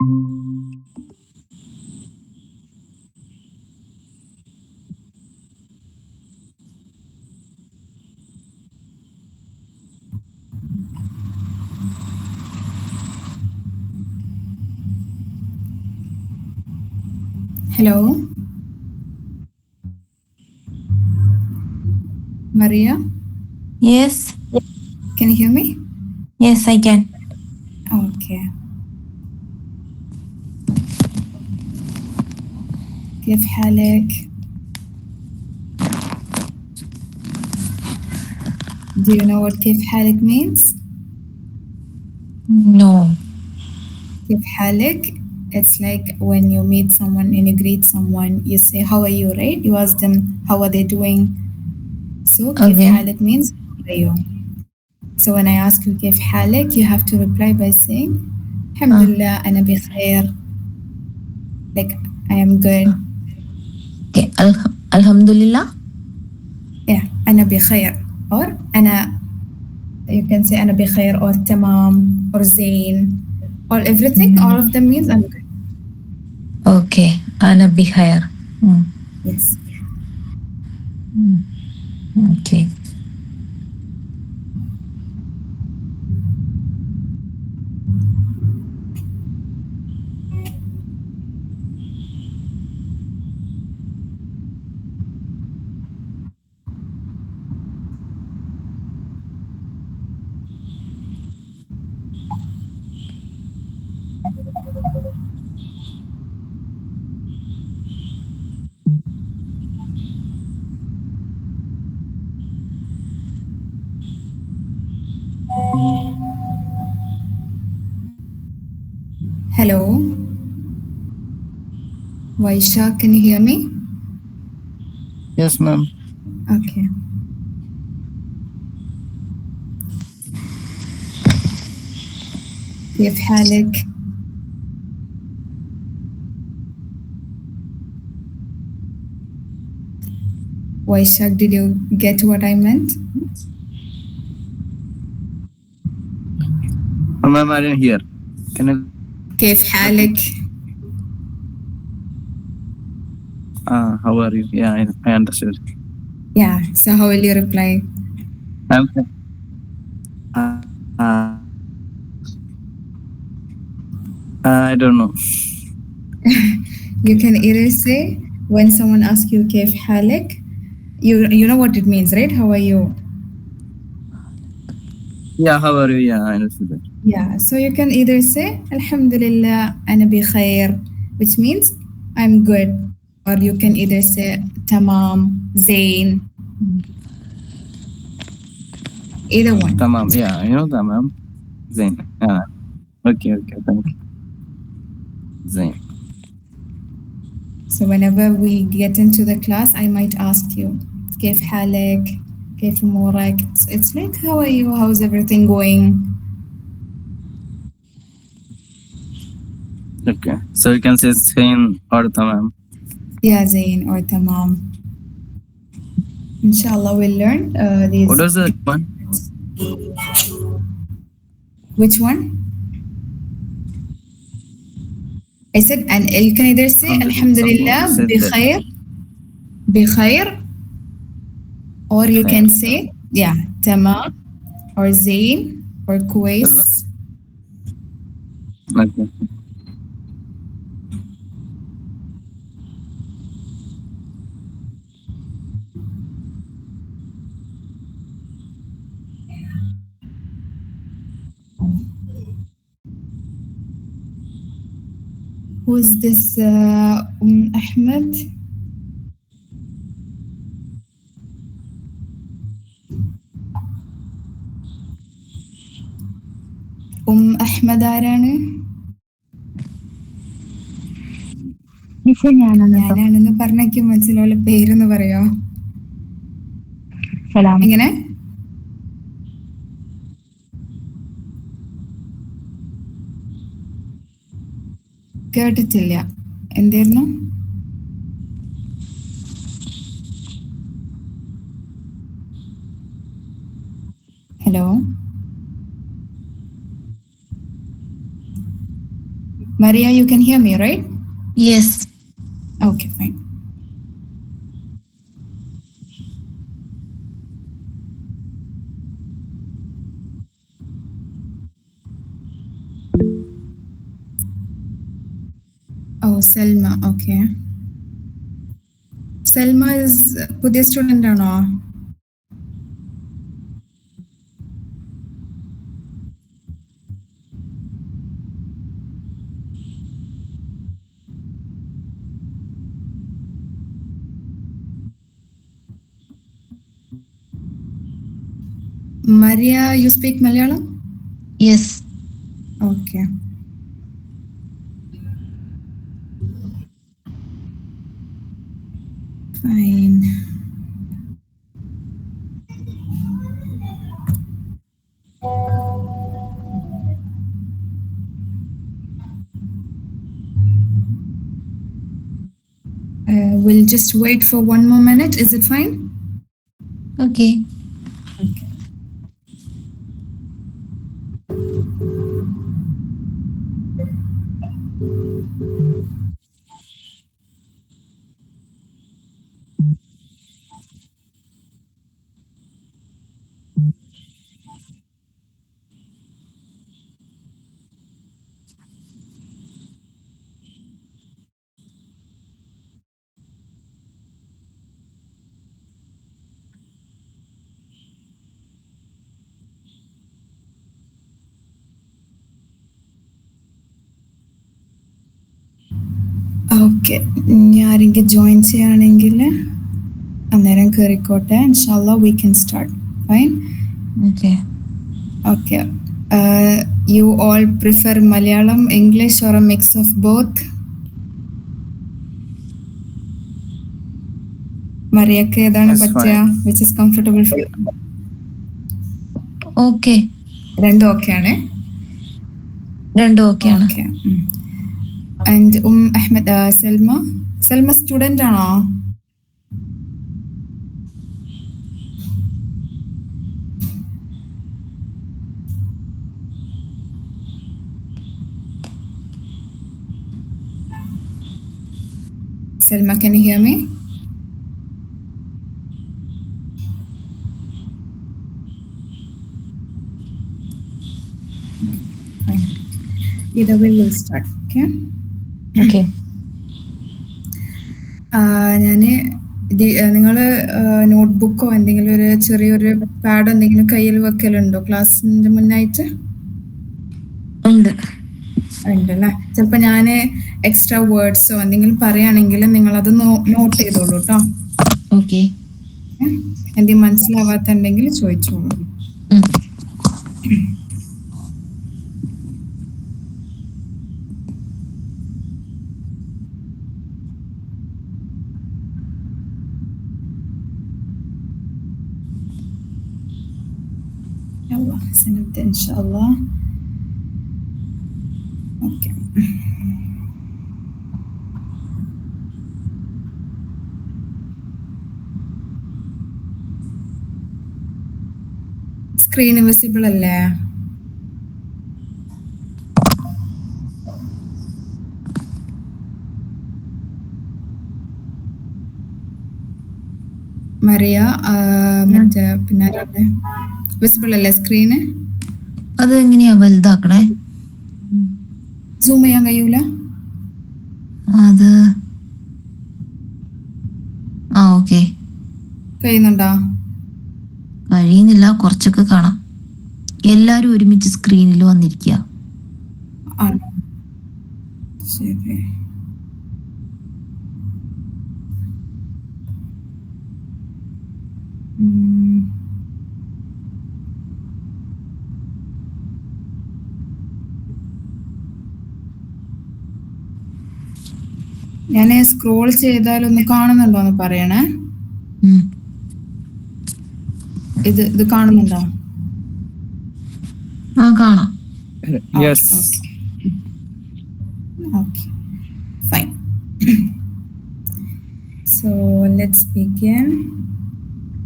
Hello, Maria. Yes, Can you hear me? yes, I can. Okay. كيف حالك? Do you know what كيف حالك means? No. كيف حالك? It's like when you meet someone and you greet someone, you say, how are you, right? You ask them, how are they doing? So كيف Okay. حالك means, how are you? So when I ask you كيف حالك, you have to reply by saying, الحمد لله أنا بخير. Like, I am good. Okay. Alhamdulillah. Yeah, أنا بخير. Or أنا, you can say أنا بخير or تمام or زين or everything. All of them means I'm good. Okay. Ana bikhair. Yes. Okay. Hello. Vaisha, can you hear me? Yes, ma'am. Okay. كيف حالك? Vaishak, did you get what I meant? Ma'am, I didn't hear. Can you? كيف حالك? How are you? Yeah, I understood. Yeah, so how will you reply? I'm fine. I don't know. You can either say, when someone asks you كيف حالك, you know what it means, right? How are you? Yeah, how are you? Yeah, I understood that. Yeah, so you can either say Alhamdulillah أنا بخير, which means I'm good, or you can either say تمام, زين. Either one. Tamam. Yeah, I know tamam. Zain. Okay, thank you. Zain. So whenever we get into the class, I might ask you كيف حالك? كيف أمورك? It's like, how are you? How's everything going? Okay. So you can say Zain or tamam. Yeah, زين or تمام. Inshallah, we'll learn these. What was the one? Which one? I said, and you can either say Alhamdulillah بخير, بخير, or you can say, yeah, تمام, or زين, or كويس. Okay. Who's this Ahmed? Ahmed ആരാണ്? ഞാനാണെന്ന് പറഞ്ഞേക്ക് മനസ്സിലുള്ള പേരൊന്ന് പറയോ? എങ്ങനെ? കേട്ടിട്ടില്ല. എന്തായിരുന്നു? Hello, Maria, you can hear me, right? Yes. Okay, fine. Oh, Selma, okay. Selma is പുതിയ സ്റ്റുഡൻ്റ് ആണോ? Maria, you speak Malayalam? Yes. Okay. Fine. We'll just wait for 1 more minute. Is it fine? Okay. Okay. Okay, ഇനി ആരെങ്കിലും join ചെയ്യുകയാണെങ്കിൽ അന്നേരം കയറിക്കോട്ടെ. ഇൻഷാല്ലാ we can start. Fine. Okay. Okay. You all prefer Malayalam, English or a mix of both? മറിയക്ക് ഏതാണ് That's പറ്റുക? fine. Which is comfortable for? Okay. രണ്ടും ഓക്കെയാണ്. രണ്ടും ഓക്കെയാണ്. Okay. And Ahmad, Selma student ആണോ? Selma, can you hear me? Fine. Either way, we'll start. Okay. Okay. ഞാൻ നിങ്ങൾ നോട്ട്ബുക്കോ എന്തെങ്കിലും ഒരു ചെറിയൊരു പാഡോ എന്തെങ്കിലും കയ്യിൽ വെക്കലുണ്ടോ ക്ലാസ്സിൻ്റെ മുന്നായിട്ട്? ഉണ്ട്. ഉണ്ടല്ലേ. ചിലപ്പോൾ ഞാൻ എക്സ്ട്രാ വേർഡ്സോ എന്തെങ്കിലും പറയുകയാണെങ്കിൽ നിങ്ങളത് നോട്ട് ചെയ്തോളൂ കേട്ടോ. Okay. എന്തെങ്കിലും മനസ്സിലാവാത്തുണ്ടെങ്കിൽ ചോദിച്ചോളൂ. سنبدأ إن شاء الله. أوكي. സ്ക്രീൻ വിസിബിൾ അല്ലേ? മറിയ, മറ്റേ പിന്നെ വിസിബിൾ അല്ലേ സ്ക്രീന്? അത് എങ്ങനെയാ വലുതാക്കണേ? സൂം ചെയ്യാൻ കഴിയൂല? അത് ഓക്കെ. കഴിയുന്നുണ്ടോ? കഴിയുന്നില്ല, കുറച്ചൊക്കെ കാണാം. എല്ലാരും ഒരുമിച്ച് സ്ക്രീനിൽ വന്നിരിക്കുക. ആണോ? ശരി. ഞാൻ സ്ക്രോൾ ചെയ്താലൊന്ന് കാണുന്നുണ്ടോന്ന് പറയണേ. ഇത് കാണുന്നുണ്ടോ? കാണാം. Yes. Okay. Fine. So let's begin.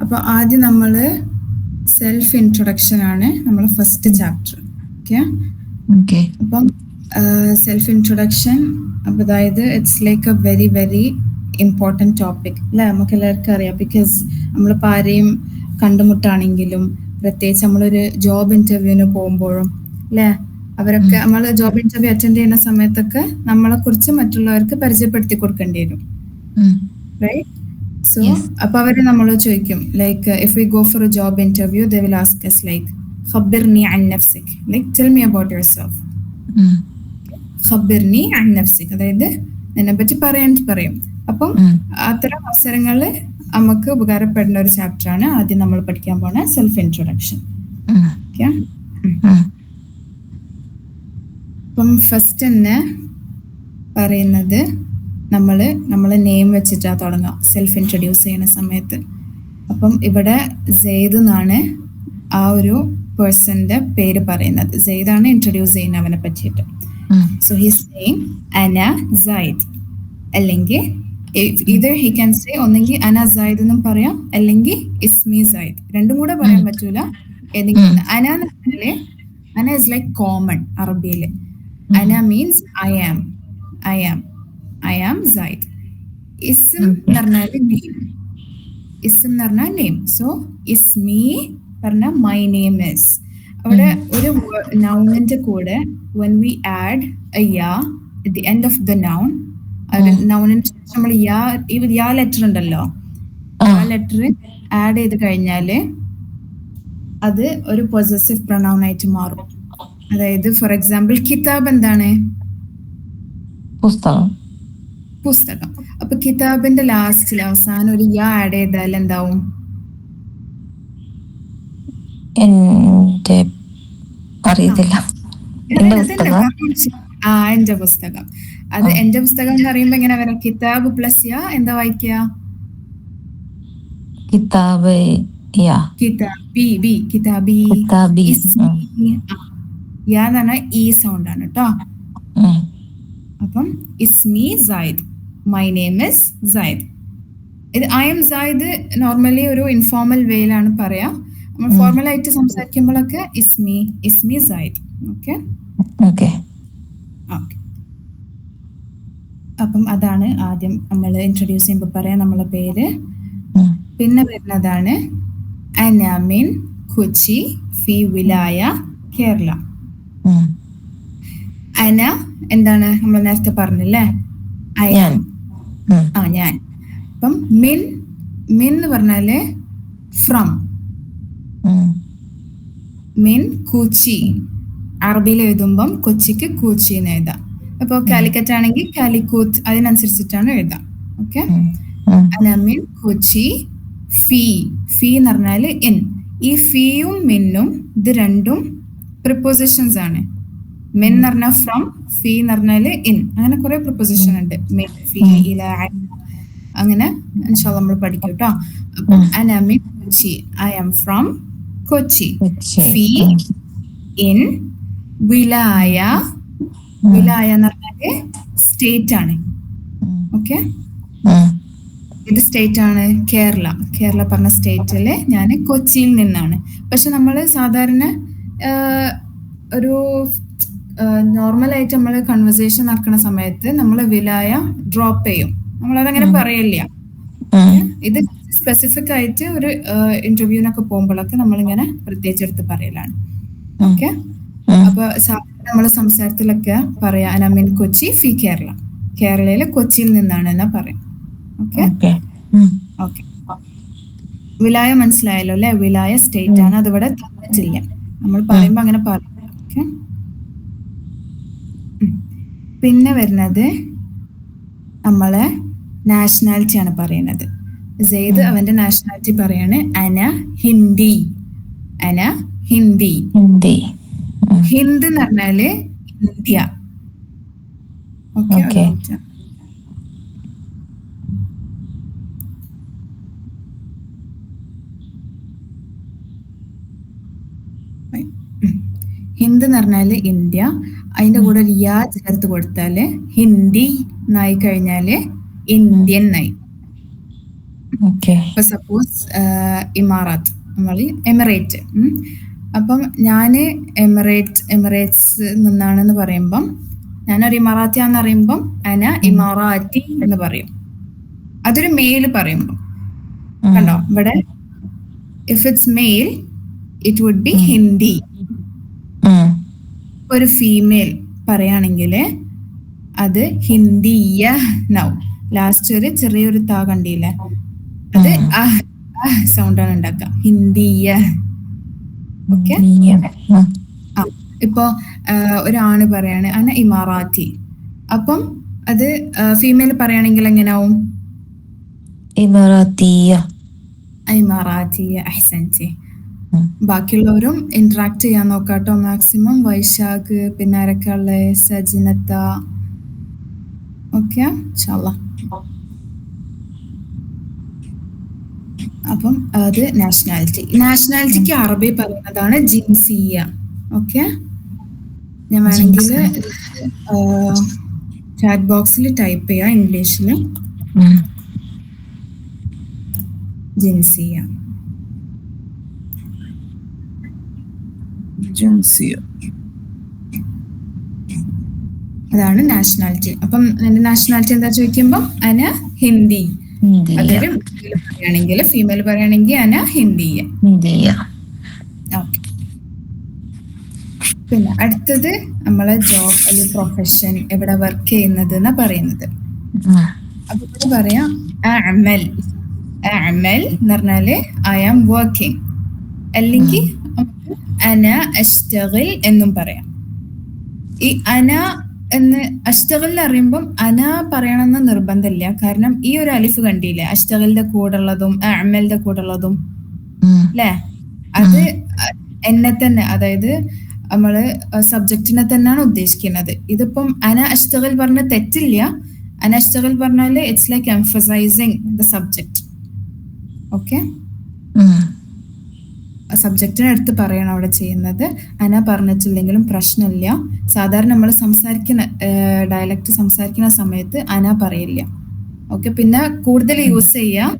അപ്പോൾ ആദ്യം നമ്മൾ സെൽഫ് ഇൻട്രൊഡക്ഷൻ ആണ് നമ്മളെ ഫസ്റ്റ് ചാപ്റ്റർ. ഓക്കെ. Okay. അപ്പം സെൽഫ് ഇൻട്രൊഡക്ഷൻ. അപ്പോൾ അതായത് it's like A very very important topic അല്ലേ, നമുക്ക് എല്ലാവർക്കും അറിയാം. ബിക്കോസ് നമ്മളിപ്പോൾ ആരെയും കണ്ടുമുട്ടാണെങ്കിലും പ്രത്യേകിച്ച് നമ്മളൊരു ജോബ് ഇൻ്റർവ്യൂവിന് പോകുമ്പോഴും അല്ലേ, അവരൊക്കെ നമ്മൾ ജോബ് ഇൻ്റർവ്യൂ അറ്റൻഡ് ചെയ്യുന്ന സമയത്തൊക്കെ നമ്മളെക്കുറിച്ച് മറ്റുള്ളവർക്ക് പരിചയപ്പെടുത്തി കൊടുക്കേണ്ടി വരും, റൈറ്റ്? സോ അപ്പോൾ അവർ നമ്മളോട് ചോദിക്കും like if we go for a job interview they will ask us like ഖബ്ബിർനി അൻ നഫ്സിക്, like tell me about yourself. ഖബ്ബിർനി അൻ നഫ്സിക്, അതായത് എന്നെ പറ്റി പറയും. അപ്പം അത്തരം അവസരങ്ങളിൽ നമുക്ക് ഉപകാരപ്പെടുന്ന ഒരു ചാപ്റ്ററാണ് ആദ്യം നമ്മൾ പഠിക്കാൻ പോണ സെൽഫ് ഇൻട്രൊഡക്ഷൻ. അപ്പം ഫസ്റ്റ് തന്നെ പറയുന്നത് നമ്മളെ നെയിം വെച്ചിട്ടാണ് തുടങ്ങാം സെൽഫ് ഇൻട്രൊഡ്യൂസ് ചെയ്യുന്ന സമയത്ത്. അപ്പം ഇവിടെ സെയ്ദ് എന്നാണ് ആ ഒരു പേഴ്സന്റെ പേര് പറയുന്നത്. സെയ്ദാണ് ഇൻട്രൊഡ്യൂസ് ചെയ്യുന്നത് അവനെ പറ്റിയിട്ട്. സോ ഹിസ് നെയിം അന സൈദ്, അല്ലെങ്കിൽ either he can say ഒന്നെങ്കിൽ അന സൈദ് എന്നും പറയാം, അല്ലെങ്കിൽ ഇസ്മി സൈദ്, രണ്ടും കൂടെ പറയാൻ പറ്റൂല. ഏതെങ്കിലും അന എന്ന് പറഞ്ഞാല് അന ഇസ് ലൈക്ക് കോമൺ അറബിയില്. അന മീൻസ് ഐ ആം സൈദ്. ഇസ്ം എന്ന് പറഞ്ഞാല് നെയിം. സോ ഇസ്മി പറഞ്ഞ മൈ നെയിം ഇസ്. അവിടെ ഒരു നൗണിന്റെ കൂടെ when we add a ya at the end of the noun, നൗണിന് ശേഷം നമ്മൾ യാ ലെറ്റർ ഉണ്ടല്ലോ, ആ ലെറ്റർ ആഡ് ചെയ്ത് കഴിഞ്ഞാല് അത് ഒരു പൊസസീവ് പ്രൊനൗൺ ആയിട്ട് മാറും. അതായത് ഫോർ എക്സാമ്പിൾ കിതാബ് എന്താണ്? പുസ്തകം. അപ്പൊ കിതാബിന്റെ ലാസ്റ്റിൽ അവസാനം ഒരു യാ ആഡ് ചെയ്താൽ എന്താവും? അറിയത്തില്ല. എന്റെ പുസ്തകം. അത് എന്റെ പുസ്തകം എന്ന് പറയുമ്പോ എങ്ങനെ വരാം? കിതാബ് പ്ലസ് യാ എന്താ വായിക്കുക? കിതാബ് യാ. കിതാബി. യാ എന്ന് പറഞ്ഞാൽ ഈ സൗണ്ട് ആണ് കേട്ടോ. അപ്പം ഇസ്മി Zaid, my name is Zaid. ഇത് ഐ എം സൈദ് നോർമലി ഒരു ഇൻഫോർമൽ വേയിലാണ് പറയാ. നമ്മൾ ഫോർമൽ ആയിട്ട് സംസാരിക്കുമ്പോഴൊക്കെ ഇസ്മി സൈദ്. ഓക്കെ. അപ്പം അതാണ് ആദ്യം നമ്മൾ ഇൻട്രൊഡ്യൂസ് ചെയ്യുമ്പോൾ പറയാം നമ്മളെ പേര്. പിന്നെ വരുന്നതാണ് അന മിൻ കൊച്ചി ഫി വിലായ കേരള. അന എന്താണ് നമ്മൾ നേരത്തെ പറഞ്ഞില്ലേ, ഞാൻ. അപ്പം മിൻ എന്ന് പറഞ്ഞാല് ഫ്രം. മിൻ കൂച്ചി, അറബിയിൽ എഴുതുമ്പം കൊച്ചിക്ക് കൂച്ചി എന്ന് എഴുതാം. അപ്പോൾ കാലിക്കറ്റ് ആണെങ്കിൽ കാലിക്കൂത്ത്, അതിനനുസരിച്ചിട്ടാണ് എഴുതാം. ഓക്കെ. അന മിൻ കൊച്ചി ഫീ എന്ന് പറഞ്ഞാല് ഇൻ. ഈ ഫീയും മിന്നും ഇത് രണ്ടും പ്രിപ്പോസിഷൻസ് ആണ്. മിൻ എന്ന് പറഞ്ഞാൽ ഫ്രം, ഫീ എന്ന് പറഞ്ഞാല് ഇൻ. അങ്ങനെ കുറെ പ്രിപ്പോസിഷൻ ഉണ്ട്. മിൻ, ഫീ, ഇല, അങ്ങനെ ഇൻഷാല്ലാ നമ്മൾ പഠിക്കും കേട്ടോ. അപ്പം അന മിൻ Kochi, I am from Kochi. ഫീ, ഇൻ, വിലായ എന്ന് പറഞ്ഞാല് സ്റ്റേറ്റ് ആണ്. ഓക്കെ. ഇത് സ്റ്റേറ്റ് ആണ് കേരള പറഞ്ഞ സ്റ്റേറ്റില് ഞാൻ കൊച്ചിയിൽ നിന്നാണ്. പക്ഷെ നമ്മൾ സാധാരണ ഒരു നോർമലായിട്ട് നമ്മൾ കൺവെർസേഷൻ നടക്കുന്ന സമയത്ത് നമ്മൾ വിലായ ഡ്രോപ്പ് ചെയ്യും, നമ്മളതങ്ങനെ പറയില്ല. ഇത് സ്പെസിഫിക് ആയിട്ട് ഒരു ഇന്റർവ്യൂവിനൊക്കെ പോകുമ്പോഴൊക്കെ നമ്മളിങ്ങനെ പ്രത്യേകിച്ച് എടുത്ത് പറയലാണ്. ഓക്കെ. അപ്പൊ നമ്മള് സംസാരത്തിലൊക്കെ പറയാ അന മിൻ കൊച്ചി ഫി കേരള, കേരളയിലെ കൊച്ചിയിൽ നിന്നാണ് എന്നാ പറയാം. ഓക്കെ. വിലായ മനസ്സിലായല്ലോ അല്ലെ? വിലായ സ്റ്റേറ്റ് ആണ്, അതിവിടെ തന്നിട്ടില്ല, നമ്മൾ പറയുമ്പോ അങ്ങനെ പറയാം. ഓക്കെ. പിന്നെ വരുന്നത് നമ്മളെ നാഷണാലിറ്റി ആണ് പറയുന്നത്. സെയ്ദ് അവന്റെ നാഷണാലിറ്റി പറയാണ് അന ഹിന്ദി. ഹിന്ദ് എന്ന് പറഞ്ഞാല് ഇന്ത്യ. ഓക്കെ. ഹിന്ദ് എന്ന് പറഞ്ഞാല് ഇന്ത്യ, അതിന്റെ കൂടെ ഒരു യാ ചേർത്ത് കൊടുത്താല് ഹിന്ദി എന്നായി കഴിഞ്ഞാല് ഇന്ത്യൻ ആയി. ഇപ്പൊ സപ്പോസ് ഇമാറാത്ത്, നമ്മൾ എമിറേറ്റ്. അപ്പം ഞാന് എമിറേറ്റ്സ് നിന്നാണെന്ന് പറയുമ്പം ഞാനൊരു ഇമാറാത്തി ആണെന്ന് പറയുമ്പം അന ഇമാറാത്തി എന്ന് പറയും. അതൊരു മെയിൽ പറയുമ്പോൾ കണ്ടോ ഇവിടെ if it's male it would be Hindi. ഒരു ഫീമെയിൽ പറയുകയാണെങ്കിൽ അത് ഹിന്ദിയ നൗ. ലാസ്റ്റ് ഒരു ചെറിയൊരു താ കണ്ടില്ലേ, അത് സൗണ്ടാണ് ഉണ്ടാക്കുക, ഹിന്ദിയ. ഓക്കെ. ഇപ്പോ ഒരാണ് പറയാണ് അന ഇമാറാത്തി, അപ്പം അത് ഫീമെയിൽ പറയുകയാണെങ്കിൽ എങ്ങനെയാവും? ഇമാറാത്തിയ. ഇമാറാത്തിയ. അഹ്സൻതി. ബാക്കിയുള്ളവരും ഇന്ററാക്ട് ചെയ്യാൻ നോക്കാട്ടോ മാക്സിമം. വൈശാഖ്, പിന്നെ ആരൊക്കെയുള്ള, സജിനത്ത. ഓക്കെ ഇൻഷാല്ലാ. അപ്പം അത് നാഷണാലിറ്റിക്ക് അറബി പറയുന്നതാണ് ജിൻസിയ. ഓക്കെ, ഞാൻ വേണമെങ്കിൽ ചാറ്റ് ബോക്സിൽ ടൈപ്പ് ചെയ്യാം ഇംഗ്ലീഷിൽ ജിൻസിയ. അതാണ് നാഷണാലിറ്റി. അപ്പം എന്റെ നാഷണാലിറ്റി എന്താ ചോദിക്കുമ്പോ അന ഹിന്ദി. അതൊരു പറയുകയാണെങ്കിൽ ഫീമെയിൽ പറയുകയാണെങ്കിൽ അന ഹിന്ദിയ. ഓക്കെ. പിന്നെ അടുത്തത് നമ്മളെ ജോബ് അല്ലെങ്കിൽ പ്രൊഫഷൻ, എവിടെ വർക്ക് ചെയ്യുന്നത് എന്നാ പറയുന്നത്. അപ്പൊ ഇവിടെ പറയാം അഅമൽ. അഅമൽ എന്ന് പറഞ്ഞാല് ഐ ആം വർക്കിംഗ്, അല്ലെങ്കിൽ അന അഷ്തഗിൽ എന്നും പറയാം. ഈ അന എന്ന് അഷ്തഗിൽ അറിയുമ്പം അന പറയണമെന്ന് നിർബന്ധമില്ല. കാരണം ഈ ഒരു അലിഫ് കണ്ടില്ലേ, അഷ്തഗിലിന്റെ കൂടെ ഉള്ളതും അഅമലിന്റെ കൂടെ ഉള്ളതും അല്ലേ, അത് എന്നെ തന്നെ, അതായത് നമ്മള് സബ്ജക്റ്റിനെ തന്നെയാണ് ഉദ്ദേശിക്കുന്നത്. ഇതിപ്പം അന അഷ്തഗിൽ പറഞ്ഞ തെറ്റില്ല. അന അഷ്തഗിൽ പറഞ്ഞാല് it's like emphasizing the subject. Okay, സബ്ജക്റ്റിനെ എടുത്ത് പറയണം അവിടെ ചെയ്യുന്നത്. അന പറഞ്ഞിട്ടില്ലെങ്കിലും പ്രശ്നമില്ല. സാധാരണ നമ്മൾ സംസാരിക്കുന്ന ഡയലക്റ്റ് സംസാരിക്കുന്ന സമയത്ത് അന പറയില്ല. ഓക്കെ, പിന്നെ കൂടുതൽ യൂസ് ചെയ്യുക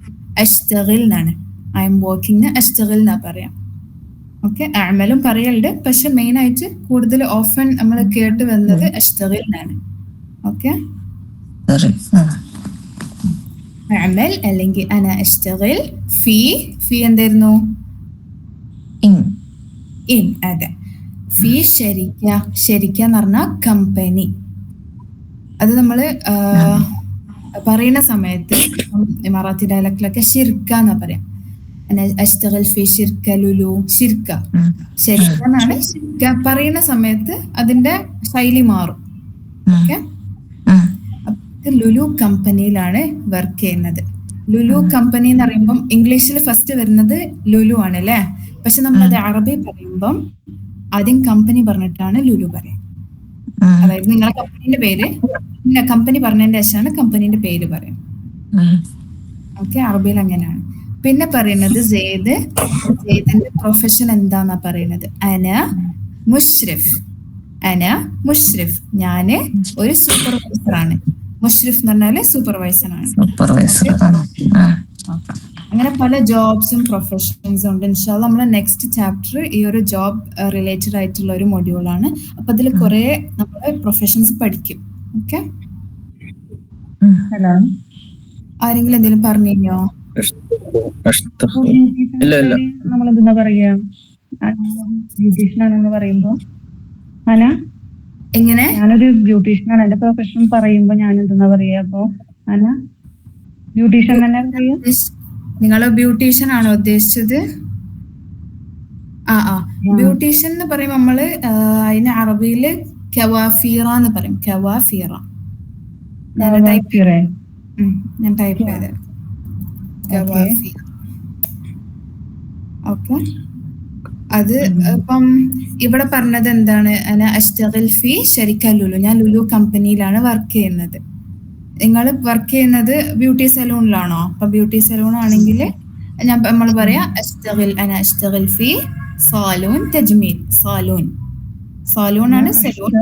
അഷ്തഗിൽ എന്നാണ്. ഐ എം വർക്കിംഗ് അഷ്തഗിൽ എന്നാ പറയാം. ഓക്കെ, അഅമലും പറയലുണ്ട്, പക്ഷെ മെയിൻ ആയിട്ട് കൂടുതൽ ഓഫൻ നമ്മൾ കേട്ട് വന്നത് അഷ്തഗിൽ എന്നാണ്. ഓക്കെ, അഅമൽ അല്ലെങ്കിൽ അന അഷ്തഗിൽ. ഫീ എന്തായിരുന്നു? ഇൻ. അതെ, ഫീ ശരിക്ക എന്ന് പറഞ്ഞാൽ കമ്പനി. അത് നമ്മള് പറയുന്ന സമയത്ത് മറാത്തി ഡയലക്റ്റിലൊക്കെ ഷിർക്ക എന്നാ പറയാം. അഷ്തഗിൽ ഫീ ഷിർക്ക ലുലു. ഷിർക്ക ശരിക്ക എന്നാണ്. ഷിർക്ക പറയുന്ന സമയത്ത് അതിന്റെ ശൈലി മാറും. ഓക്കെ, ലുലു കമ്പനിയിലാണ് വർക്ക് ചെയ്യുന്നത്. ലുലു കമ്പനി എന്ന് പറയുമ്പം ഇംഗ്ലീഷിൽ ഫസ്റ്റ് വരുന്നത് ലുലു ആണ് അല്ലേ, പക്ഷെ നമ്മളത് അറബി പറയുമ്പം ആദ്യം കമ്പനി പറഞ്ഞിട്ടാണ് ലുലു പറയാം. അതായത് നിങ്ങളെ കമ്പനീന്റെ പേര് പിന്നെ കമ്പനി പറഞ്ഞതിന്റെ ശേഷമാണ് കമ്പനീന്റെ പേര് പറയും. ഓക്കെ, അറബിയിൽ അങ്ങനെയാണ്. പിന്നെ പറയുന്നത് സെയ്ദിന്റെ പ്രൊഫഷൻ എന്താന്നാ പറയുന്നത്? അന മുഷ്രിഫ്. ഞാന് ഒരു സൂപ്പർവൈസർ ആണ്. മുഷ്രിഫ് എന്ന് പറഞ്ഞാല് സൂപ്പർവൈസർ ആണ്. അങ്ങനെ പല ജോബ്സും പ്രൊഫഷൻസും ഉണ്ട്. ഇൻഷാല്ലാ നമ്മളെ നെക്സ്റ്റ് ചാപ്റ്റർ ഈ ഒരു ജോബ് റിലേറ്റഡ് ആയിട്ടുള്ള ഒരു മൊഡ്യൂളാണ്. അപ്പൊ അതിൽ കുറെ നമ്മള് പ്രൊഫഷൻസ് പഠിക്കും. ഓക്കെ, ഹലോ, ആരെങ്കിലും എന്തെങ്കിലും പറഞ്ഞോ? നമ്മളെന്താ പറയാ, ബ്യൂട്ടീഷ്യൻ ആണെന്ന് പറയുമ്പോ അന എങ്ങനെ? ഞാനൊരു ബ്യൂട്ടീഷ്യനാണ്, എന്റെ പ്രൊഫഷൻ പറയുമ്പോ ഞാൻ എന്താ പറയാ? അപ്പൊ അന ബ്യൂട്ടീഷ്യൻ തന്നെ പറയാ. നിങ്ങള് ബ്യൂട്ടീഷ്യൻ ആണോ ഉദ്ദേശിച്ചത്? ബ്യൂട്ടീഷ്യൻ എന്ന് പറയുമ്പോൾ നമ്മള് അതിന് അറബിയില് കവാഫീറ എന്ന് പറയും. കവാഫീറ ഞാൻ ടൈപ്പ് ചെയ്ത്. ഓക്കെ, അത് ഇപ്പം ഇവിടെ പറഞ്ഞത് എന്താണ്? അഷ്തഗിൽ ഫീ ശരിക്ക ലുലു. ഞാൻ ലുലു കമ്പനിയിലാണ് വർക്ക് ചെയ്യുന്നത്. നിങ്ങൾ വർക്ക് ചെയ്യുന്നത് ബ്യൂട്ടി സലൂണിലാണോ? അപ്പൊ ബ്യൂട്ടി സലൂൺ ആണെങ്കിൽ നമ്മൾ പറയാ അഷ്തഗിൽ ഫീ സാലൂൺ തജ്മീൽ. സാലൂൺ ആണ് സലൂൺ,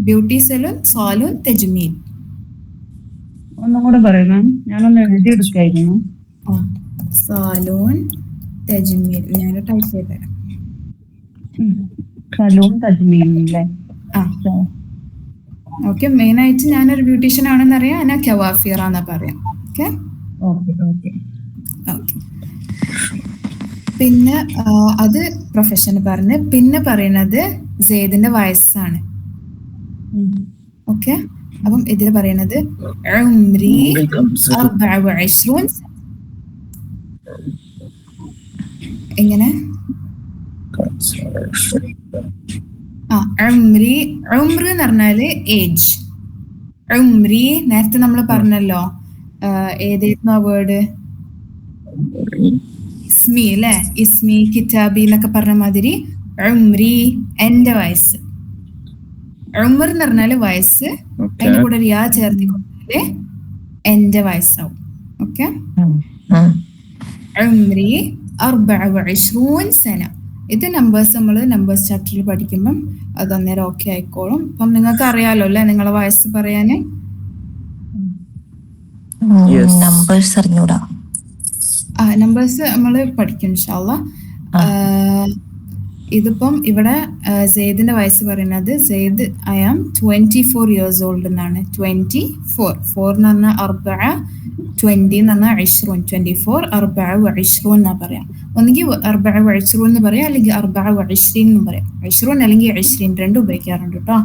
ബ്യൂട്ടി സലൂൺ സാലൂൺ തജ്മീൽ. ഒന്നും കൂടെ പറയുന്നു, ഞാനൊന്ന് എഴുതിയെടുക്കായിരുന്നു. സാലൂൺ തജ്മീൽ ഞാൻ ടൈപ്പ് ചെയ്തുതരാം. സലൂൺ തജ്മീൽ അല്ലേ? ഓക്കെ, മെയിൻ ആയിട്ട് ഞാനൊരു ബ്യൂട്ടീഷ്യൻ ആണെന്ന് അറിയാം. അന കവാഫിറ എന്നാ പറയാം. Okay okay okay. ഓക്കെ. പിന്നെ അത് പ്രൊഫഷൻ പറഞ്ഞ്, പിന്നെ പറയുന്നത് സെയ്ദിന്റെ വയസ്സാണ്. ഓക്കെ, അപ്പം ഇതിൽ പറയുന്നത് ഉംരി 24 എങ്ങനെ ഉംരി എന്ന് പറഞ്ഞാല് ഏജ്. ഉംരി നേരത്തെ നമ്മൾ പറഞ്ഞല്ലോ, ഏതായിരുന്നു ആ വേർഡ്? ഇസ്മി അല്ലെ, ഇസ്മി കിതാബി എന്നൊക്കെ പറഞ്ഞ മാതിരി ഉംരി എന്റെ വയസ്സ്. ഉമർ എന്ന് പറഞ്ഞാല് വയസ്സ്, അതിന്റെ കൂടെ ഒരു യാ ചേർത്തി കൊടുത്താല് എന്റെ വയസ്സാവും. ഓക്കെ, ഉംരി 24 സന. ഇത് നമ്പേഴ്സ് നമ്മൾ നമ്പേഴ്സ് ചാപ്റ്ററിൽ പഠിക്കുമ്പം അത് അന്നേരം ഓക്കെ ആയിക്കോളും. അപ്പം നിങ്ങൾക്ക് അറിയാലോ അല്ലെ നിങ്ങളെ വയസ്സ് പറയാന്? നമ്പേഴ്സ് അറിഞ്ഞൂടാ. നമ്പേഴ്സ് നമ്മൾ പഠിക്കും ഇൻഷാ അല്ലാഹ്. ഇതിപ്പം ഇവിടെ സെയ്ദിന്റെ വയസ്സ് പറയുന്നത്, Syed I am 24 years old എന്നാണ്. 24 എന്ന് പറഞ്ഞാൽ 4 20 എന്ന് പറഞ്ഞാൽ 20 24 24 എന്നാ പറയാം. ഒന്നുകിൽ 24 എന്ന് പറയാം, അല്ലെങ്കിൽ 24 എന്ന് പറയാം. 20 അല്ലെങ്കിൽ 20 രണ്ടും ഉപയോഗിക്കാറുണ്ട് കേട്ടോ.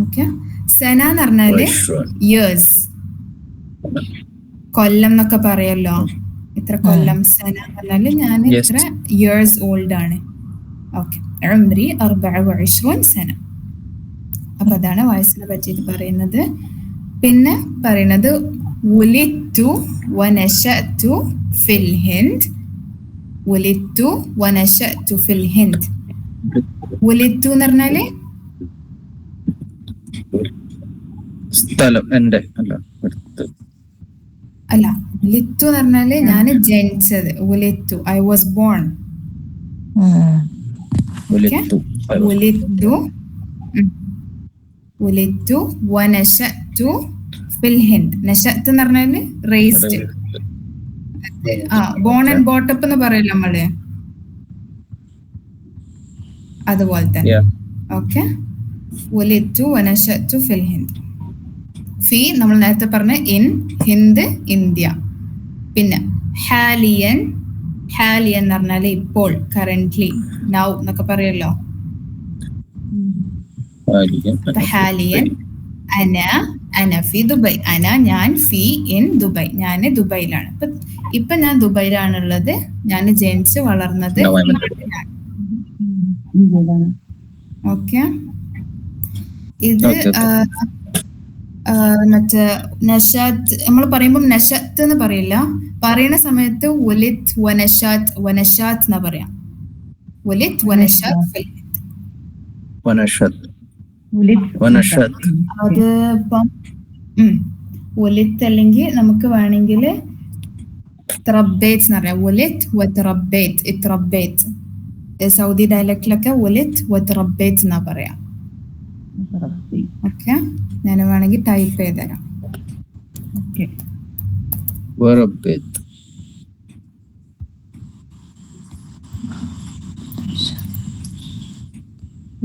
ഓക്കെ, സന എന്ന് പറഞ്ഞാല് ഇയേഴ്സ്, കൊല്ലം എന്നൊക്കെ പറയല്ലോ. ഇത്ര കൊല്ലം സന എന്ന് പറഞ്ഞാല് ഞാൻ ഇത്ര ഇയേഴ്സ് ഓൾഡ് ആണ്. ഓക്കെ, ഉംരി 24 സന. അപ്പൊ അതാണ് വയസ്സിനെ പറ്റിയിട്ട് പറയുന്നത്. പിന്നെ പറയുന്നത് ഉലിത്തു വനശഅതു ഫിൽ ഹിന്ദ്. ഉലിത്തു വനശഅതു ഫിൽ ഹിന്ദ്. ഉലിത്തു എന്ന് പറഞ്ഞാല് സ്ഥലം എന്റെ അല്ല, ഉലിത്തു എന്ന് പറഞ്ഞാല് ഞാൻ ജനിച്ചത്. ഉലിത്തു ഐ വാസ് ബോൺ. ഉലിത്തു വനശഅതു ഫിൽ ഹിന്ദ്. നശഅത്ത് എന്ന് പറഞ്ഞാല് റേസ്ഡ്. ബോൺ ആൻഡ് ബോട്ടപ്പ് എന്ന് പറയില്ല നമ്മള്, അതുപോലെ തന്നെ. ഓക്കെ, ഉലിത്തു വനശഅതു ഫിൽ ഹിന്ദ്. ഫി നമ്മൾ നേരത്തെ പറഞ്ഞ ഇൻ, ഹിന്ദ് ഇന്ത്യ. പിന്നെ ഹാലിയൻ, ഹാലിയൻ എന്ന് പറഞ്ഞാല് ഇപ്പോൾ, കറന്റ്ലി, നൗ എന്നൊക്കെ പറയല്ലോ. ഹാലിയൻ അന ഫി ദുബായ്. അന ഞാൻ, ഫി ഇൻ ദുബായ്, ഞാൻ ദുബായിലാണ്. ഇപ്പൊ ഞാൻ ദുബായിലാണുള്ളത്. ഞാൻ ജനിച്ച് വളർന്നത് നാട്ടിലാണ്. ഓക്കെ, ഇത് മറ്റേ നശാത്ത് നമ്മൾ പറയുമ്പോൾ നശത്ത് എന്ന് പറയില്ല. പറയുന്ന സമയത്ത് ഉലിത് വനശാത്ത്, വനശാത്ത് എന്നാ പറയാം. ഉലിത് വനശാത്ത് അത് ഇപ്പം ഉലിത് അല്ലെങ്കിൽ നമുക്ക് വേണമെങ്കിൽ ത്രബേത്ത് എന്ന് പറയാം. ഉലിത് വത്രബേത്ത്, ഇത്രബേത്ത്. സൗദി ഡയലക്റ്റിലൊക്കെ ഉലിത് വത്രബേത്ത് എന്നാ പറയാം. ഓക്കെ, ഞാൻ വേണമെങ്കിൽ ടൈപ്പ് ചെയ്തുതരാം.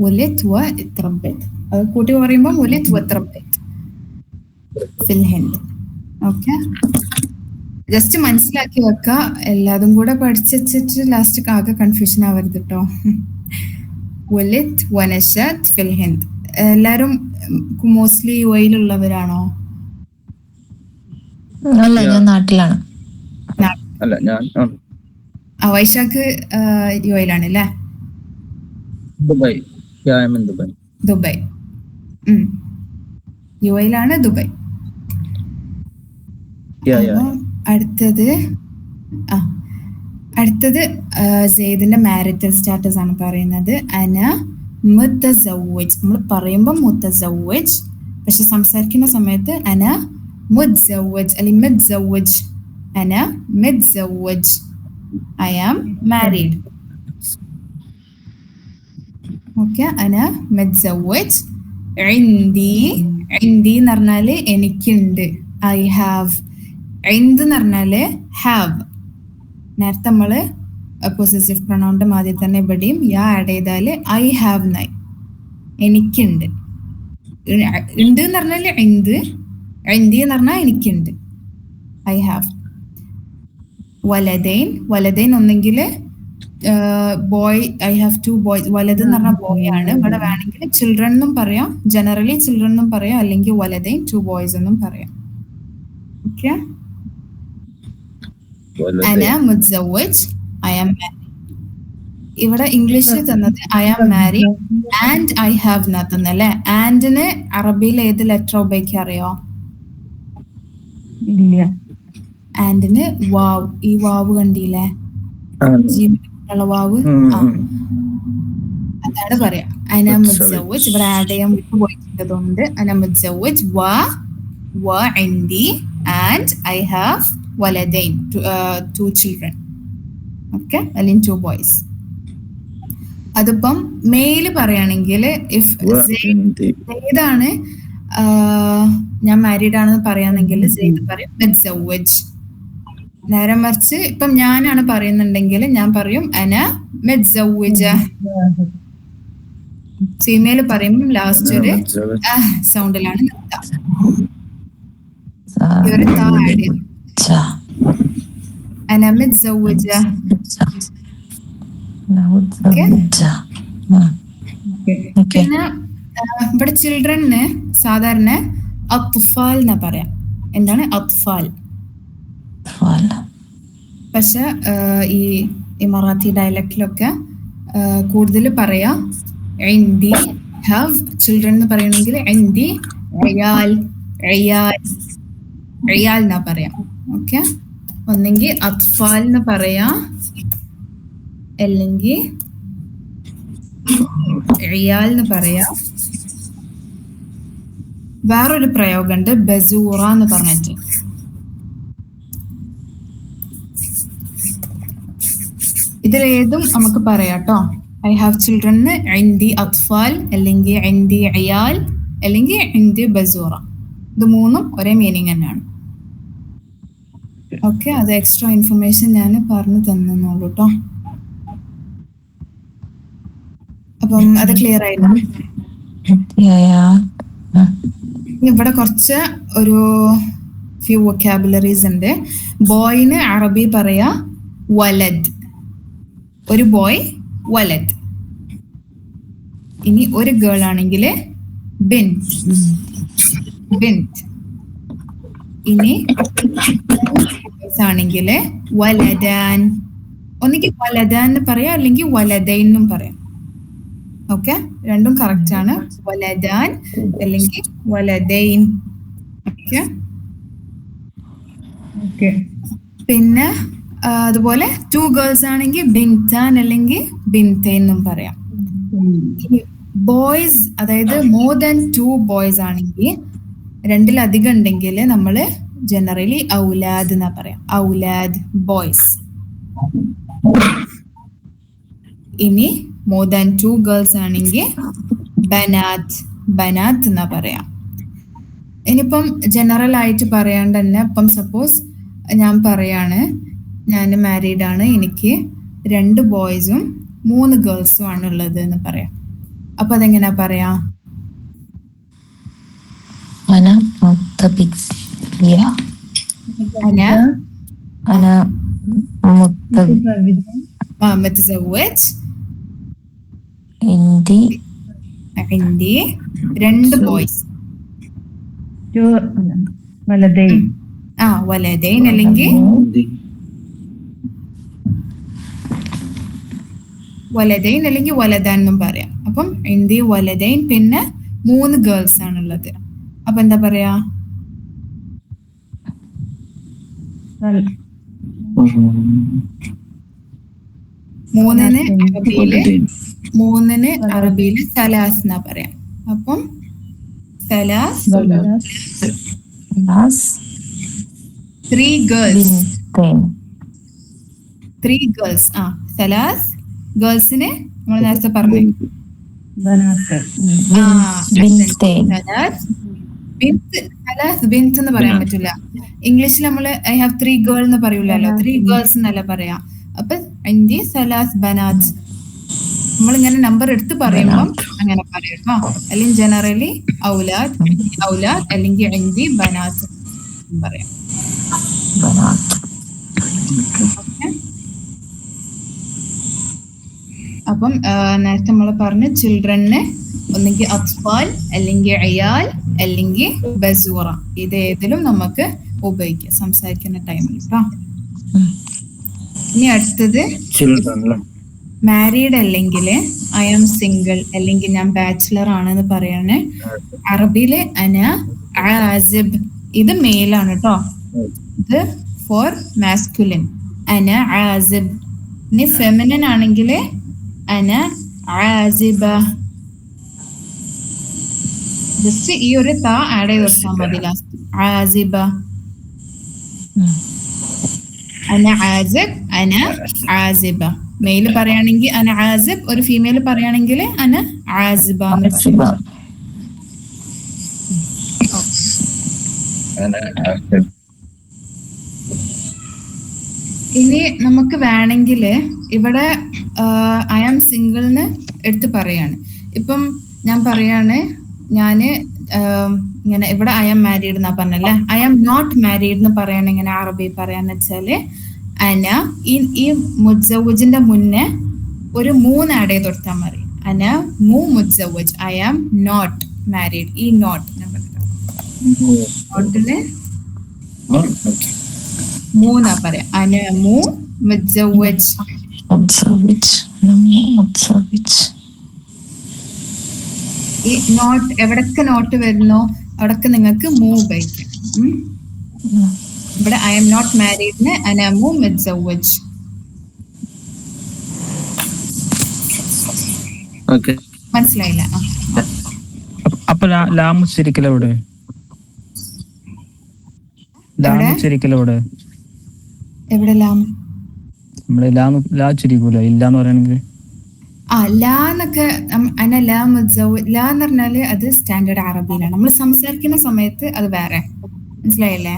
ولدت واتربيت. അത് കൂട്ടി പറയുമ്പോൾ ولدت واتربيت في الهند. ഓക്കെ, ജസ്റ്റ് മനസ്സിലാക്കി വെക്ക. എല്ലാതും കൂടെ പഠിച്ചിട്ട് ലാസ്റ്റ് ആകെ കൺഫ്യൂഷൻ ആവരുത് കേട്ടോ. ولدت ونشأت في الهند. എല്ലാരും മോസ്റ്റ്ലി യുഎയിലുള്ളവരാണോ? അല്ല, ഞാൻ നാട്ടിലാണ്. അല്ല, ഞാൻ വൈശാഖ് യുഎയിലാണ് അല്ലേ? ദുബായ്. ദുബായ്. ദുബായ്, യുഎയിലാണ് ദുബായ്. അടുത്തത് സെയ്ദിന്റെ മാരിറ്റൽ സ്റ്റാറ്റസ് ആണ് പറയുന്നത്. അന മുത്തസവ്വജ്. നമ്മൾ പറയുമ്പോൾ മുത്തസവ്വജ്, പക്ഷെ സംസാരിക്കുന്ന സമയത്ത് അന മുത്സവ്വജ് അല്ലെങ്കിൽ മുത്സവ്വജ്. അന മുത്സവ്വജ്, ഐ ആം മാരീഡ്. ഓക്കെ, അന മുത്സവ്വജ്. ഇൻദി, ഇൻദി എന്ന് പറഞ്ഞാല് എനിക്കുണ്ട്, ഐ ഹാവ്. ഇൻദ് എന്ന് പറഞ്ഞാല് ഹാവ്. നേരത്തെ നമ്മള് പൊസസീവ് പ്രൊനൗണിന്റെ മാതിരി തന്നെ ഇവിടെയും യാ ആഡ് ചെയ്താല് ഐ ഹാവ് നായി. എനിക്കുണ്ട്. ഉണ്ട് എന്ന് പറഞ്ഞാല് എന്ത് എന്ന് പറഞ്ഞാൽ എനിക്കുണ്ട്. I have. വലദൈൻ ഒന്നെങ്കിൽ ബോയ്, ഐ ഹാവ് 2 ബോയ്സ്. വലത് എന്ന് പറഞ്ഞാൽ ബോയ് ആണ്. ഇവിടെ വേണമെങ്കിൽ ചിൽഡ്രൻ എന്നും പറയാം, ജനറലി ചിൽഡ്രൻ എന്നും പറയാം, അല്ലെങ്കിൽ വലദൈൻ 2 ബോയ്സ് എന്നും പറയാം. ഓക്കെ. അന മുത്സവ്വജ്, ഐ ആം മാരീഡ്. ഇവിടെ ഇംഗ്ലീഷിൽ തന്നത് I am married and I have നത്തന്ന് അല്ലെ. ആൻഡിന് അറബിയിൽ ഏത് ലെറ്റർ ഉപയോഗിക്കുക അറിയോ? ഇല്ല. ആൻഡിന് വാവ്. ഈ വാവ് കണ്ടില്ലേ, ജീവനുള്ള വാവ്, അതാണ് പറയാ. അന മുത്സവ്വജ്. ഇവിടെ ആഡ് ചെയ്യാൻ വിട്ടുപോയിട്ടുള്ളതുകൊണ്ട് അന മുത്സവ്വജ് വ ഇൻദി ആൻഡ് ഐ ഹാവ് വലദൈൻ, 2 ചിൽഡ്രൻ. ഓക്കെ, അല്ലെങ്കിൽ 2 ബോയ്സ്. അതിപ്പം മെയില് പറയുകയാണെങ്കിൽ ഇഫ് സെയ്ദാണ് ഞാൻ മാരീഡ് ആണെന്ന് പറയാന്നെങ്കിൽ സെയ്ദ് പറയും മത്സവ്വജ്. നേരെ മറിച്ച് ഇപ്പം ഞാനാണ് പറയുന്നുണ്ടെങ്കിൽ ഞാൻ പറയും അന മത്സവ്വജ. ഫീമെയില് പറയുമ്പോൾ ലാസ്റ്റ് ഒരു സൗണ്ടിലാണ് നിർത്തുക. ഇവര് താ ആഡ് ചെയ്യും. അന മത്സവ്വജ. പിന്നെ ഇവിടെ ചിൽഡ്രന് സാധാരണ അത്ഫാൽ എന്നാ പറയാം. എന്താണ് അത്ഫാൽ? പക്ഷെ ഈ മറാത്തി ഡയലക്റ്റിലൊക്കെ കൂടുതൽ പറയാ ഇൻഡി ഹാവ് ചിൽഡ്രൻ എന്ന് പറയണമെങ്കിൽ ഇൻഡി അയാൽ എന്നാ പറയാം. ഓക്കെ, ഒന്നെങ്കിൽ അത്ഫാൽ എന്ന് പറയാ, അല്ലെങ്കിൽ ഇയാൽ എന്ന് പറയാ. വേറൊരു പ്രയോഗമുണ്ട് ബസൂറ എന്ന് പറഞ്ഞിട്ട്. ഇതിലേതും നമുക്ക് പറയാട്ടോ. ഐ ഹാവ് ചിൽഡ്രന് ഇൻഡി അത്ഫാൽ, അല്ലെങ്കിൽ ഇൻഡി ഇയാൽ, അല്ലെങ്കിൽ ഇൻഡി ബസൂറ. ഇത് മൂന്നും ഒരേ മീനിങ് തന്നെയാണ്. ഓക്കെ, അത് എക്സ്ട്രാ ഇൻഫർമേഷൻ ഞാൻ പറഞ്ഞു തന്നുള്ളൂ കേട്ടോ. അപ്പം അത് ക്ലിയർ ആയില്ല? ഇവിടെ കുറച്ച് ഒരു ഫ്യൂ വൊക്കാബുലറീസ് ഉണ്ട്. ബോയിന് അറബി പറയാ വലദ്, ഒരു ബോയ് വലദ്. ഇനി ഒരു ഗേൾ ആണെങ്കിൽ ബിൻത്. ഇനി ആണെങ്കിൽ വലദാൻ. ഒന്നിക്ക് വലദാൻ എന്ന് പറയാം, അല്ലെങ്കിൽ വലദൈൻ എന്നും പറയാം. ഓക്കെ, രണ്ടും കറക്റ്റ് ആണ്. വലദാൻ അല്ലെങ്കിൽ വലദൈൻ. ഓക്കെ. പിന്നെ അതുപോലെ 2 ഗേൾസ് ആണെങ്കിൽ ബിൻതാൻ അല്ലെങ്കിൽ ബിൻതൈൻ എന്നും പറയാം. ബോയ്സ്, അതായത് മോർ ദാൻ 2 ബോയ്സ് ആണെങ്കിൽ, രണ്ടിലധികം ഉണ്ടെങ്കിൽ നമ്മൾ ജനറലി ഔലാദ് എന്നാ പറയാം. ഔലാദ് ബോയ്സ്. ഇനി മോർ ദാൻ 2 ഗേൾസ് ആണെങ്കിൽ ബനാത്ത് എന്നാ പറയാം. ഇനിയിപ്പം ജനറൽ ആയിട്ട് പറയാണ്ട് തന്നെ, ഇപ്പം സപ്പോസ് ഞാൻ പറയാണ് ഞാൻ മാരീഡ് ആണ്, എനിക്ക് 2 ബോയ്സും 3 ഗേൾസും ആണ് ഉള്ളത് എന്ന് പറയാം. അപ്പൊ അതെങ്ങനെയാ പറയാ? متزوج عندي 2 ബോയ്സ്. വലദൈൻ അല്ലെങ്കിൽ വലദാൻ എന്നും പറയാം. അപ്പം ഇന്ത്യ വലദൈൻ, പിന്നെ 3 ഗേൾസ് ആണുള്ളത്. അപ്പൊ എന്താ പറയാ? 3ന് അറബിയില് സലാസ് എന്നാ പറയാം. അപ്പം സലാസ് 3 ഗേൾസ്. 3 ഗേൾസ്. സലാസ് ഗേൾസിന് നമ്മൾ നേരത്തെ പറഞ്ഞു ബിൻത് എന്ന് പറയാൻ പറ്റില്ല. ഇംഗ്ലീഷിൽ നമ്മൾ ഐ ഹാവ് 3 ഗേൾ എന്ന് പറയൂലല്ലോ, 3 ഗേൾസ് എന്നല്ല പറയാ. അപ്പൊ ഇന്ത്യ സലാസ് ബനാത്ത്. നമ്മളിങ്ങനെ നമ്പർ എടുത്ത് പറയുമ്പം അങ്ങനെ പറയും ട്ടോ. അല്ലെങ്കിൽ ജനറലി ഔലാദ് ഔലാദ് അല്ലെങ്കിൽ ഇൻദി ബനാത്ത് പറയാം. ബനാത്ത്. ഓക്കെ. അപ്പം നേരത്തെ നമ്മൾ പറഞ്ഞ ചിൽഡ്രന് ഒന്നെങ്കിൽ അത്ഫാൽ അല്ലെങ്കിൽ അയാൽ അല്ലെങ്കിൽ ബസൂറ, ഇത് ഏതിലും നമുക്ക് ഉപയോഗിക്കാം സംസാരിക്കുന്ന ടൈമിൽ ട്ടോ. ഇനി അടുത്തത് മാരീഡ് അല്ലെങ്കിൽ ഐ ആം സിംഗിൾ അല്ലെങ്കിൽ ഞാൻ ബാച്ചിലർ ആണെന്ന് പറയാണ്. അറബിയില് അന ആസിബ്, ഇത് മെയിലാണ് ട്ടോ. ഇത് ഫോർ മാസ്കുലിൻ അന ആസിബ്. ഇനി ഫെമിനിൻ ആണെങ്കിൽ അന ആസിബ. ജസ്റ്റ് ഈ ഒരു താ ആഡ് ചെയ്ത് കൊടുത്താൽ മതി ലാസ്റ്റ്. ആസിബ, അന ആസിബ്, അന ആസിബ. മെയില് പറയുകയാണെങ്കിൽ അന ആസിബ്, ഒരു ഫീമെയിൽ പറയുകയാണെങ്കിൽ അന ആസിബ എന്ന് പറയും. ഇനി നമുക്ക് വേണമെങ്കിൽ ഇവിടെ ഐ ആം സിംഗിൾന്ന് എടുത്ത് പറയാണ്. ഇപ്പം ഞാൻ പറയാണ് ഞാന് ഇങ്ങനെ ഇവിടെ ഐ ആം മാരീഡ് എന്നാ പറഞ്ഞല്ലേ. ഐ ആം നോട്ട് മാരീഡ് എന്ന് പറയണ ഇങ്ങനെ അറബി പറയാന്ന് വെച്ചാല് അന ഈ മുജവജിന്റെ മുന്നേ ഒരു 3 ആഡ് ചെയ്ത് കൊടുത്താൽ മതി. അന മുജവജ്, ഐ ആം നോട്ട് മാരീഡ്. ഈ നോട്ടില് 3 പറയാം. അന മുജവജ്. ഈ നോട്ട് എവിടൊക്കെ നോട്ട് വരുന്നോ അവിടൊക്കെ നിങ്ങൾക്ക് ഉപയോഗിക്കാം. ഇവിടെ ഐ എം നോട്ട് മാരീഡിന് അന മുജവജ്. മനസ്സിലായില്ല? അപ്പൊ ലാമുച്ചരിക്കലെവിടെ? ലാമുച്ചരിക്കലെവിടെ? എവിടെ ലാം? നമ്മള് ലാ ചുരിക്കൂല ഇല്ലാന്ന് പറയുകയാണെങ്കിൽ ലാ എന്നൊക്കെ അന ലാ മുജവജ്. ലാ എന്ന് പറഞ്ഞാല് അത് സ്റ്റാൻഡേർഡ് അറബിയിലാണ്. നമ്മൾ സംസാരിക്കുന്ന സമയത്ത് അത് വേറെ, മനസ്സിലായില്ലേ?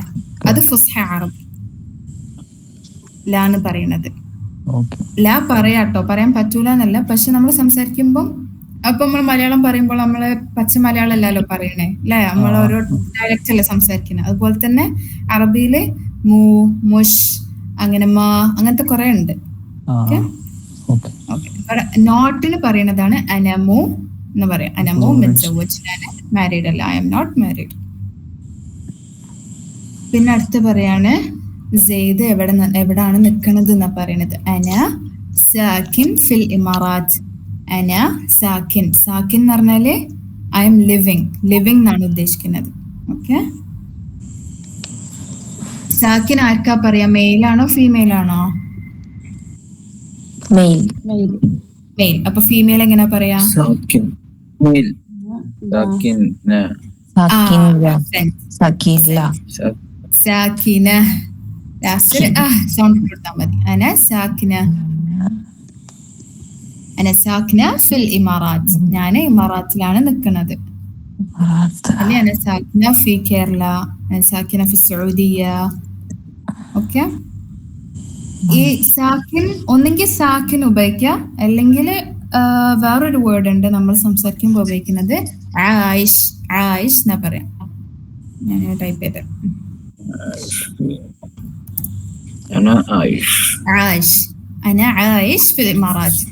അത് ഫുസ്ഹ അറബി ലാ എന്ന് പറയുന്നത്. ലാ പറയാട്ടോ, പറയാൻ പറ്റൂല എന്നല്ല. പക്ഷെ നമ്മൾ സംസാരിക്കുമ്പോൾ അപ്പൊ നമ്മൾ മലയാളം പറയുമ്പോൾ നമ്മള് പച്ച മലയാളം അല്ലല്ലോ പറയണേ അല്ലെ, നമ്മൾ ഓരോ ഡയലക്റ്റ് അല്ലേ സംസാരിക്കുന്നത്. അതുപോലെ തന്നെ അറബിയില് മു, മുഷ്, അങ്ങനെ മാ, അങ്ങനത്തെ കുറെ ഉണ്ട്. നോട്ടിന് പറയുന്നതാണ് അനമു എന്ന് പറയാം. അനമു മുജവജ്, മാരീഡ് അല്ല, ഐ എം നോട്ട് മാരീഡ്. പിന്നെ അടുത്ത് പറയാണ് സെയ്ദ് എവിടാണ് നിൽക്കുന്നത് എന്നാ പറയണത്. അന സാക്കിൻ ഫിൽ ഇമാറാത്ത്. അന സാക്കിൻ, സാക്കിൻ എന്ന് പറഞ്ഞാല് ഐ എം ലിവിങ്, ലിവിങ് എന്നാണ് ഉദ്ദേശിക്കുന്നത്. ഓക്കെ. സാക്കിൻ ആർക്കാ പറയാ? മെയിലാണോ ഫീമെയിൽ ആണോ? മെയിൽ. മെയിൽ. അപ്പൊ ഫീമെയിൽ എങ്ങനെ പറയാ? സാക്കിന. ലാസ്റ്റ് സൗണ്ട് കൊടുത്താൽ മതി. അന സാക്കിന, അന സാക്കിന ഫിൽ ഇമാറാത്ത്. ഞാൻ ഇമാറാത്തിലാണ് നിൽക്കുന്നത്. അല്ലെ അന സാക്കിന ഫി കേരള, അന സാക്കിന ഫി സൗദിയ. ഓക്കെ. ഈ സാക്കിൻ ഒന്നെങ്കിൽ സാക്കിൻ ഉപയോഗിക്കാം, അല്ലെങ്കിൽ വേറൊരു വേർഡ് ഉണ്ട് നമ്മൾ സംസാരിക്കുമ്പോൾ ഉപയോഗിക്കുന്നത് ആയിഷ്. ആയിഷ് എന്നാ പറയാം. ഞാൻ ടൈപ്പ് ചെയ്ത് ആയിഷ്. അന ആയിഷ് ഫിൽ ഇമാറാത്ത്.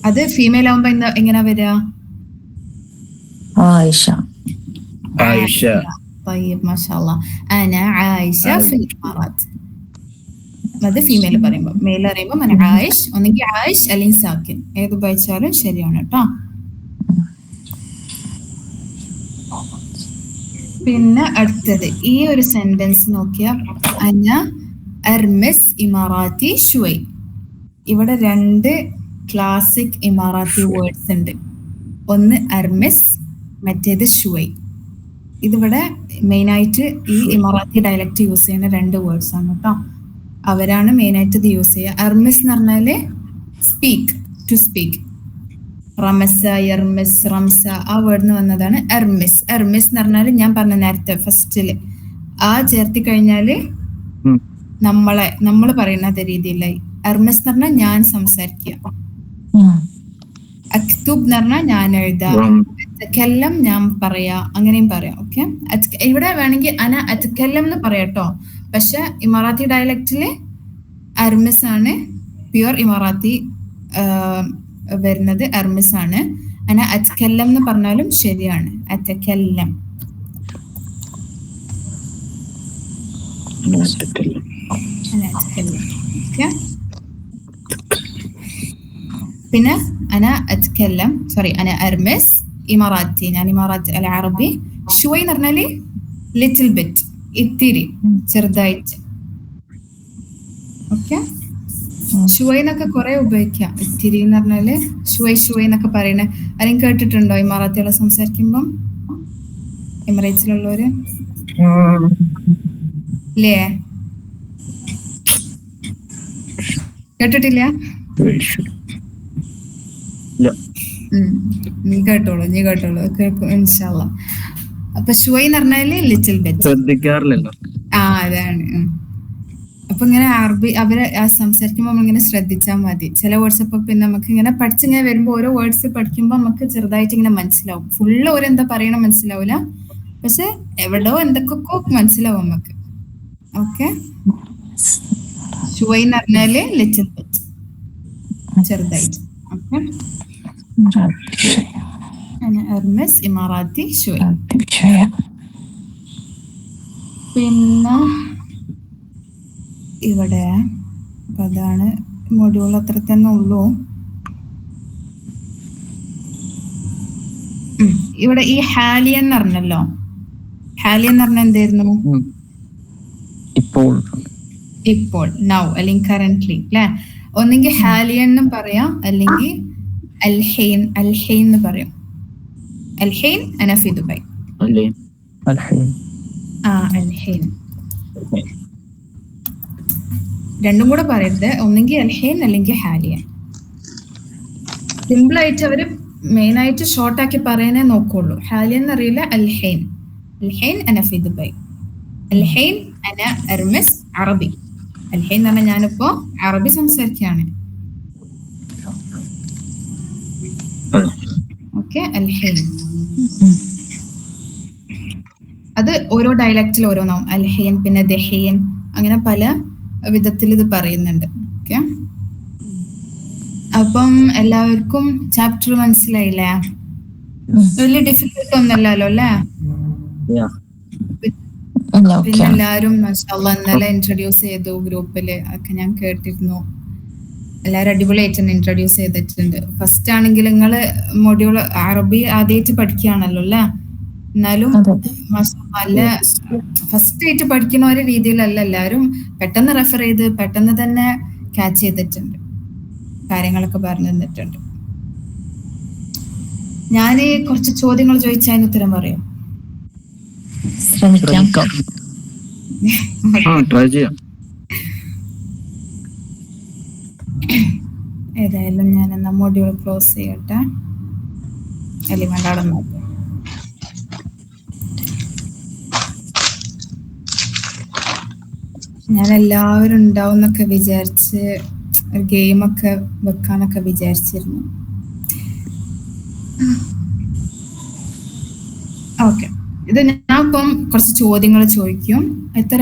അത് ഫീമെയിൽ ആവുമ്പോ എങ്ങനെ വരിക? ആയിഷ. ആയിഷ. طيب ما شاء الله. أنا عايشة في الإمارات. അത് ഫീമെയിൽ പറയുമ്പോൾ. മെയിൽ പറയുമ്പോൾ അന ആയിഷ്, ഒന്നെങ്കിൽ ആയിഷ് അല്ലെങ്കിൽ സാക്കിൻ, ഏത് ഉപയോഗിച്ചാലും ശരിയാണ് കേട്ടോ. പിന്നെ അടുത്തത് ഈ ഒരു സെന്റൻസ് നോക്കിയാൽ അന അർമിസ് ഇമാറാത്തി ഷുവൈ. ഇവിടെ 2 ക്ലാസിക് ഇമാറാത്തി വേർഡ്സ് ഉണ്ട്. ഒന്ന് അർമിസ്, മറ്റേത് ഷുവൈ. ഇതിവിടെ മെയിനായിട്ട് ഈ ഇമാറാത്തി ഡയലക്റ്റ് യൂസ് ചെയ്യുന്ന 2 വേർഡ്സ് ആണ് കേട്ടോ. അവരാണ് മെയിനായിട്ട് ഇത് യൂസ് ചെയ്യുക. അർമിസ് എന്ന് പറഞ്ഞാല് സ്പീക്ക്, ടു സ്പീക്ക്. റമസ, യർമിസ്, റംസ, ആ വേർഡിന് വന്നതാണ് എർമിസ്. എർമിസ് എന്ന് പറഞ്ഞാല് ഞാൻ പറഞ്ഞ നേരത്തെ ഫസ്റ്റില് ആ ചേർത്തി കഴിഞ്ഞാല് നമ്മൾ പറയുന്ന അതേ രീതിയിലായി. എർമിസ് എന്ന് പറഞ്ഞാൽ ഞാൻ സംസാരിക്കുക. അക്തുബ് എന്ന് പറഞ്ഞാൽ ഞാൻ എഴുതാം, അത്തക്കല്ലം ഞാൻ പറയാ, അങ്ങനെയും പറയാം. ഓക്കെ, ഇവിടെ വേണമെങ്കിൽ അന അത്തക്കല്ലം എന്ന് പറയാട്ടോ. പക്ഷെ ഇമറാത്തി ഡയലക്റ്റില് അർമിസ് ആണ്, പ്യുവർ ഇമറാത്തി വരുന്നത് അർമിസ് ആണ്. അന അത്തക്കല്ലം എന്ന് പറഞ്ഞാലും ശരിയാണ്, അത്തക്കല്ലം. പിന്നെ അന അത്കല്ലം, സോറി, അന അർമിസ് ഇമറാത്തി, ഞാൻ ഇമറാത്തി അല്ല അറബി. ഷുവൈ എന്ന് പറഞ്ഞാല് ലിറ്റിൽ ബിറ്റ്, ഇത്തിരി, ചെറുതായിട്ട്. ഓക്കെ, ഷുവൈ എന്നൊക്കെ കുറെ ഉപയോഗിക്കാം. ഇത്തിരി എന്ന് പറഞ്ഞാല് ഷുവൈ ഷുവൈ എന്നൊക്കെ പറയണേ ആരെയും കേട്ടിട്ടുണ്ടോ ഇമറാത്തികളെ സംസാരിക്കുമ്പം? എമിറേറ്റ്സിലുള്ളവര് ഇല്ലേ? കേട്ടിട്ടില്ല? നീ കേട്ടോളൂ കേൾക്കും ഇൻഷാല്ലാ. അപ്പൊ ഷുവൈ എന്ന് പറഞ്ഞാല് ലിറ്റിൽ ബിറ്റ്, ശ്രദ്ധിക്കാറില്ലല്ലോ. അതാണ്. അപ്പൊ ഇങ്ങനെ അറബി അവര് സംസാരിക്കുമ്പോ നമ്മളിങ്ങനെ ശ്രദ്ധിച്ചാൽ മതി. ചില വേർഡ്സ് ഒക്കെ പിന്നെ നമുക്ക് ഇങ്ങനെ പഠിച്ചിങ്ങനെ വരുമ്പോ ഓരോ വേർഡ്സ് പഠിക്കുമ്പോ നമുക്ക് ചെറുതായിട്ട് ഇങ്ങനെ മനസ്സിലാവും. ഫുള്ള് ഓരെന്താ പറയണ മനസ്സിലാവൂല, പക്ഷെ എവിടെയോ എന്തൊക്കെയൊക്കെ മനസ്സിലാവും നമുക്ക്. ഓക്കെ, ഷുവൈ എന്ന് പറഞ്ഞാല് ലിറ്റിൽ ബിറ്റ്, ചെറുതായിട്ട്. ഓക്കെ, അർമിസ് ഇമാറാത്തി ഷുവൈ. പിന്നെ ഇവിടെ അതാണ് മൊഡ്യൂൾ, അത്ര തന്നെ ഉള്ളൂ. ഇവിടെ ഈ ഹാലിയൻ എന്ന് പറഞ്ഞല്ലോ, ഹാലിയൻ എന്ന് പറഞ്ഞാൽ എന്തായിരുന്നു? ഇപ്പോൾ, നൗ അല്ലെങ്കിൽ കറന്റ്ലി അല്ലെ. ഒന്നെങ്കിൽ ഹാലിയൻ എന്ന് പറയാം, അല്ലെങ്കിൽ അൽഹൈൻ എന്ന് പറയും. അൽഹൈൻ അന ഫി ദുബായ്. അൽഹൈൻ രണ്ടും കൂടെ പറയരുത്, ഒന്നെങ്കിൽ അൽഹൈൻ അല്ലെങ്കിൽ ഹാലിയൻ. സിമ്പിൾ ആയിട്ട് അവര് മെയിൻ ആയിട്ട് ഷോർട്ട് ആക്കി പറയാനേ നോക്കുള്ളൂ. ഹാലിയൻ എന്നറിയില്ല, അൽഹൈൻ അന ഫി ദുബായ്, അൽഹൈൻ അന അർമിസ് അറബി. അൽഹൈൻ എന്ന് പറഞ്ഞാൽ ഞാനിപ്പോ അറബി സംസാരിക്കുകയാണ്. ഓക്കെ, അൽഹൈൻ അത് ഓരോ ഡയലക്റ്റിൽ ഓരോന്നാവും. അൽഹൈൻ, പിന്നെ ദഹൈൻ, അങ്ങനെ പല വിധത്തിൽ ഇത് പറയുന്നുണ്ട്. ഓക്കെ, അപ്പം എല്ലാവർക്കും ചാപ്റ്റർ മനസ്സിലായില്ലേ? വലിയ ഡിഫിക്കൽട്ട് ഒന്നല്ലല്ലോ അല്ലേ? പിന്നെ എല്ലാരും മാഷാഅല്ലാഹ് ഇന്നലെ ഇൻട്രൊഡ്യൂസ് ചെയ്തു ഗ്രൂപ്പില്, ഒക്കെ ഞാൻ കേട്ടിരുന്നു. എല്ലാരും അടിപൊളിയായിട്ട് തന്നെ ഇൻട്രൊഡ്യൂസ് ചെയ്തിട്ടുണ്ട്. ഫസ്റ്റ് ആണെങ്കിൽ നിങ്ങള് മൊഡ്യൂൾ അറബി ആദ്യമായിട്ട് പഠിക്കുകയാണല്ലോ അല്ലേ? എന്നാലും നല്ല ഫസ്റ്റ് ആയിട്ട് പഠിക്കുന്ന ഒരു രീതിയിലല്ല, എല്ലാവരും പെട്ടെന്ന് റെഫർ ചെയ്ത് പെട്ടെന്ന് തന്നെ ക്യാച്ച് ചെയ്തിട്ടുണ്ട്, കാര്യങ്ങളൊക്കെ പറഞ്ഞു തന്നിട്ടുണ്ട്. ഞാന് കുറച്ച് ചോദ്യങ്ങൾ ചോദിച്ചാൽ അതിന് ഉത്തരം പറയും. ഏതായാലും ഞാൻ എന്നാ മൊഡ്യൂൾ ക്ലോസ് ചെയ്യട്ടെ. എലിമെന്റ് അവിടെ നോക്കാം. ഞാൻ എല്ലാവരും ഉണ്ടാവും എന്നൊക്കെ വിചാരിച്ച് ഒരു ഗെയിമൊക്കെ വെക്കാനൊക്കെ വിചാരിച്ചിരുന്നു. ഓക്കെ, ഇത് ഞാൻ ഇപ്പം കുറച്ച് ചോദ്യങ്ങൾ ചോദിക്കും. എത്ര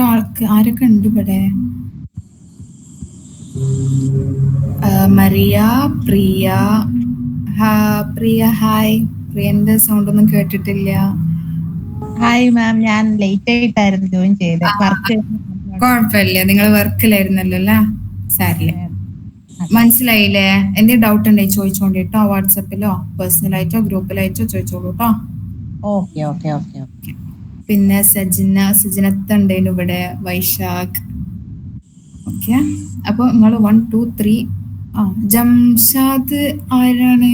ആരൊക്കെ ഉണ്ട് ഇവിടെ? മരിയ, പ്രിയ. പ്രിയ ഹായ്. പ്രിയന്റെ സൗണ്ട് ഒന്നും കേട്ടിട്ടില്ല. ഹായ് മാം, ഞാൻ ലേറ്റ് ആയിട്ടായിരുന്നു ജോയിൻ ചെയ്തത്. കുഴപ്പമില്ല, നിങ്ങൾ വർക്കിലായിരുന്നല്ലോ അല്ലേ? സാരില്ല. മനസ്സിലായില്ലേ? എന്തെങ്കിലും ഡൗട്ട് ഉണ്ടെങ്കിൽ ചോദിച്ചോണ്ട് കേട്ടോ. വാട്സാപ്പിലോ പേഴ്സണലായിട്ടോ ഗ്രൂപ്പിലായിട്ടോ ചോദിച്ചോളൂ കേട്ടോ. Okay okay okay. പിന്നെ സജിനത്തുണ്ടേനു ഇവിടെ, വൈശാഖ്. ഓക്കെ, അപ്പൊ നിങ്ങൾ 1 2 3. ജംഷാദ് ആരാണ്?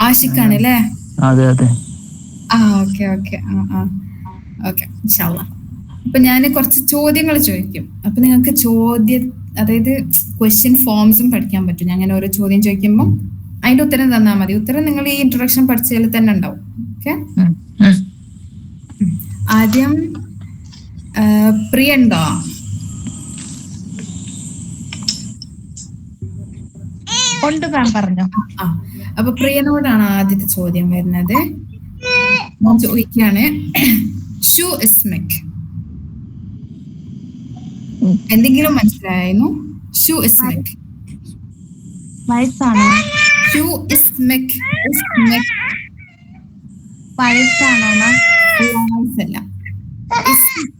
ആഷിഖാണ് അല്ലേ? ഓക്കെ ഓക്കെ ഓക്കെ ഇൻഷാല്ലാഹ്. അപ്പൊ ഞാൻ കുറച്ച് ചോദ്യങ്ങൾ ചോദിക്കും. അപ്പൊ നിങ്ങൾക്ക് അതായത് ക്വസ്റ്റ്യൻ ഫോംസും പഠിക്കാൻ പറ്റും. ഞാൻ അങ്ങനെ ഓരോ ചോദ്യം ചോദിക്കുമ്പോൾ അതിന്റെ ഉത്തരം തന്നാൽ മതി. ഉത്തരം നിങ്ങൾ ഈ ഇൻട്രൊഡക്ഷൻ പഠിച്ചതിൽ തന്നെ ഉണ്ടാവും. ഓക്കെ, ആദ്യം പ്രിയ ഉണ്ടോ? ഉണ്ട് മാം പറഞ്ഞോ. ആ അപ്പൊ പ്രിയനോടാണ് ആദ്യത്തെ ചോദ്യം വരുന്നത്. ഞാൻ ചോദിക്കാണ്, ഷൂ ഇസ്മിക് എന്തെങ്കിലും മനസ്സിലായിരുന്നു? ഷൂ ഇസ്മിക് വയസ്സാണോ? ഷൂ ഇസ്മിക് വയസ്സാണോ മാം? അല്ല.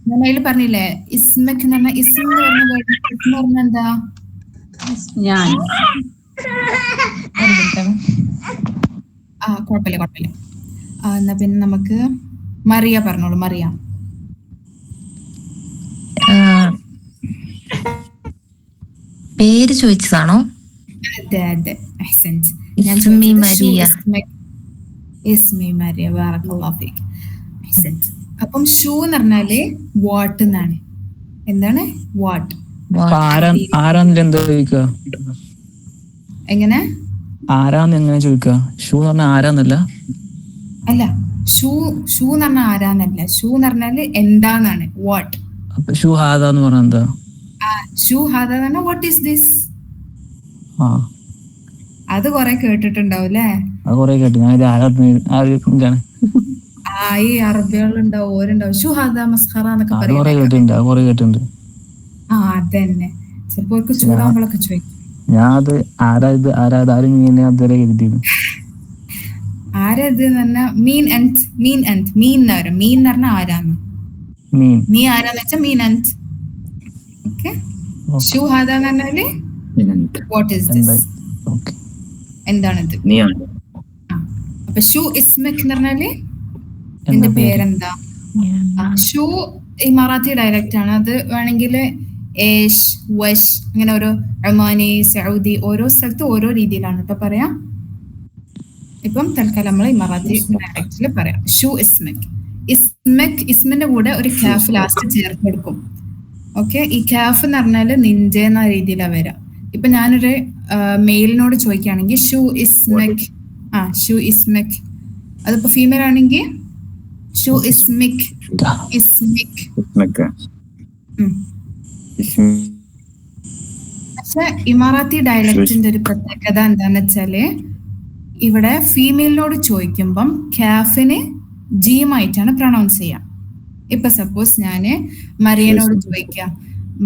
ഞാൻ അതിൽ പറഞ്ഞില്ലേ ഇസ്മിക് എന്ന് പറഞ്ഞ ഇസ്മ എന്ന് പറഞ്ഞ എന്താ? ഞാൻ കുഴപ്പമില്ല. എന്നാ പിന്നെ നമുക്ക് മറിയ പറഞ്ഞോളൂ. മറിയ. പേര് ചോദിച്ചതാണോ? അതെ. ഇസ്മി മരിയ. ഇസ്മി മരിയ. ബറക്കല്ലാഹു ഫീക്. അഹ്സൻത്. അപ്പം ഷൂ എന്ന് പറഞ്ഞാല് വാട്ട് എന്നാണ്. എന്താണ്? വാട്ട്. ആരാന്നില്ല എന്താ ചോദിക്കുക? എങ്ങനെ? ആരാന്ന് എങ്ങനെ ചോദിക്കുക? ഷൂ എന്ന് പറഞ്ഞാൽ ആരാന്നല്ല. അല്ല, ഷൂ എന്ന് പറഞ്ഞാൽ ആരാന്നല്ല. ഷൂ എന്ന് പറഞ്ഞാല് എന്താന്നാണ്. വാട്ട്. അപ്പൊ ഷൂ ഹാദാന്ന് പറഞ്ഞാൽ എന്താ? ഷൂ ഹാദാ എന്ന് പറഞ്ഞാൽ വാട്ട് ഈസ് ദിസ്? ആ അത് കൊറേ കേട്ടിട്ടുണ്ടാവും അല്ലേ? അത് കൊറേ കേട്ടു. ഞാൻ ഇത് ആരാണ് ഈ അറബികളുണ്ടാവും, ഓരുണ്ടാവും ഷൂ ഹാദാ മസ്ഖറ എന്നൊക്കെ അത് കൊറേ കേട്ടിട്ടുണ്ട്. അതന്നെ. ചിലപ്പോ അവർക്ക് ചൂടാകുമ്പോഴൊക്കെ ചോദിക്കും. ഞാൻ അത് ആരും ഇങ്ങനെ അതുവരെ കരുതിയിരുന്നു. ആരത് എന്ന് പറഞ്ഞാൽ മീൻ എന്ന് പറഞ്ഞാൽ ആരാന്ന്. നീ ആരാന്ന് വെച്ചാൽ മീൻ അൻത്. ഓക്കെ. ഷൂ ഹാദാ എന്ന് പറഞ്ഞാല് വാട്ട് ഈസ് ദിസ്? എന്താണിത്? അപ്പൊ ഷൂ ഇസ്മിക് എന്ന് പറഞ്ഞാല് എന്റെ പേരെന്താ? ഷൂ ഈ മറാത്തി ഡയലക്റ്റ് ആണ്. അത് വേണമെങ്കിൽ ഏഷ്, വഷ്, അങ്ങനെ ഓരോ ഒമാനി, സൗദി, ഓരോ സ്ഥലത്ത് ഓരോ രീതിയിലാണ് കേട്ടോ പറയാം. ഇപ്പം തൽക്കാലം നമ്മൾ ഈ മറാത്തി ഡയലക്റ്റിൽ പറയാം. ഷൂ ഇസ്മിന്റെ കൂടെ ഒരു കാഫ് ലാസ്റ്റ് ചേർത്ത് കൊടുക്കും. ഓക്കെ. ഈ കാഫ് എന്ന് പറഞ്ഞാല് നിന്റെ എന്ന രീതിയിലാണ് വരാം. ഇപ്പൊ ഞാനൊരു മെയിലിനോട് ചോദിക്കുകയാണെങ്കിൽ ഷൂ ഇസ്മിക്, അതിപ്പോ ഫീമെയിൽ ആണെങ്കിൽ ഷൂ ഇസ്മിക്. പക്ഷെ ഇമാറാത്തി ഡയലക്റ്റിന്റെ ഒരു പ്രത്യേകത എന്താന്ന് വെച്ചാല് ഇവിടെ ഫീമെയിലിനോട് ചോദിക്കുമ്പം കാഫിന് ജീമായിട്ടാണ് പ്രൊണൗൺസ് ചെയ്യാം. ഇപ്പൊ സപ്പോസ് ഞാന് മറിയനോട് ചോദിക്കാം,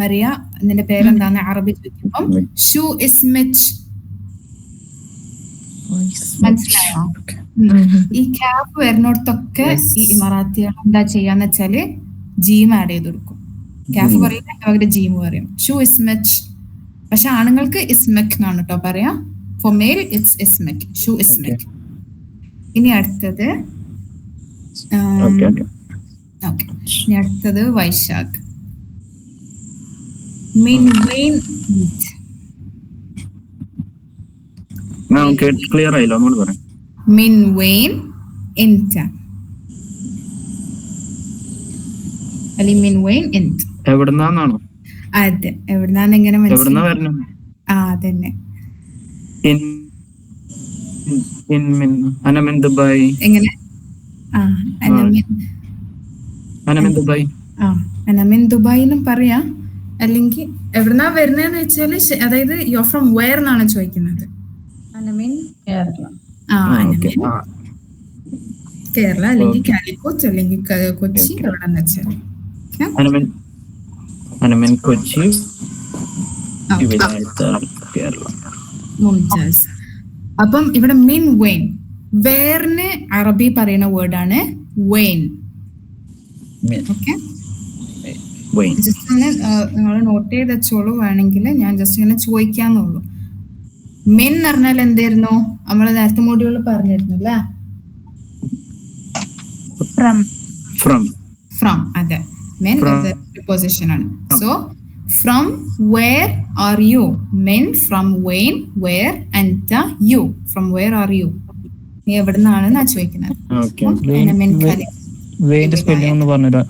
മറിയ നിന്റെ പേരെന്താന്ന് അറബി ചോദിക്കുമ്പം ഷൂ ഇസ്മിക്. മനസ്സിലായോ? ഈ കാഫ് വരുന്നിടത്തൊക്കെ ഈ ഇമറാത്തികൾ എന്താ ചെയ്യാന്ന് വെച്ചാല് ജീം ആഡ് ചെയ്ത് കൊടുക്കും. കാഫ് പറയില്ല, അവരുടെ ജീം പറയും. ഷൂ ഇസ്മിക്. പക്ഷെ ആണുങ്ങൾക്ക് ഇസ്മിക് എന്നാണ് കേട്ടോ പറയാ. ഫോർ മെയിൽ ഇറ്റ്സ് ഇസ്മിക്. ഷൂ ഇസ്മിക്. ഇനി അടുത്തത് വൈശാഖ്. മിൻ വെയിൻ ക്ലിയർ ആയില്ലോ, അങ്ങോട്ട് പറയാം. മിൻ വെയിൻ ഇൻത അല്ലെ മിൻ വെയിൻ ഇൻത. എവിടുന്നാണോ? അതെ, എവിടുന്നാന്ന് എങ്ങനെ മനസ്സിലായി? അതന്നെ. ദുബായ്. എങ്ങനെ? അനമിൻ ദുബായ് എന്നും പറയാം. അല്ലെങ്കിൽ എവിടുന്നാ വരുന്നതെന്ന് വെച്ചാല് അതായത് യു ഫ്രം വെയർ എന്നാണ് ചോദിക്കുന്നത്. അനമിൻ കേരള. കേരള അല്ലെങ്കിൽ കാലിക്കറ്റ് അല്ലെങ്കിൽ കൊച്ചി, എവിടെന്ന് വെച്ചാൽ കൊച്ചി, കേരള. മുംതാസ്. അപ്പം ഇവിടെ മിൻ വെയിൻ, വേറിന് അറബി പറയുന്ന വേർഡാണ് വെയിൻ. ഓക്കെ. ജസ്റ്റ് ഒന്ന് നിങ്ങൾ നോട്ട് ചെയ്ത് വെച്ചോളൂ. വേണമെങ്കിൽ ഞാൻ ജസ്റ്റ് ഇങ്ങനെ ചോദിക്കാന്നുള്ളൂ. മെൻ എന്ന് പറഞ്ഞാൽ എന്തായിരുന്നു? നമ്മള് നേരത്തെ മോഡ്യൂളിൽ പറഞ്ഞിരുന്നു അല്ലേ? ഫ്രം. അതെ, മെൻ പ്രിപ്പോസിഷൻ ആണ്. So from where are you? മെൻ ഫ്രം വെയിൻ, വേർ അൻത you. From where are you? നീ എവിടുന്നാണെന്നാ ചോദിക്കുന്നത്.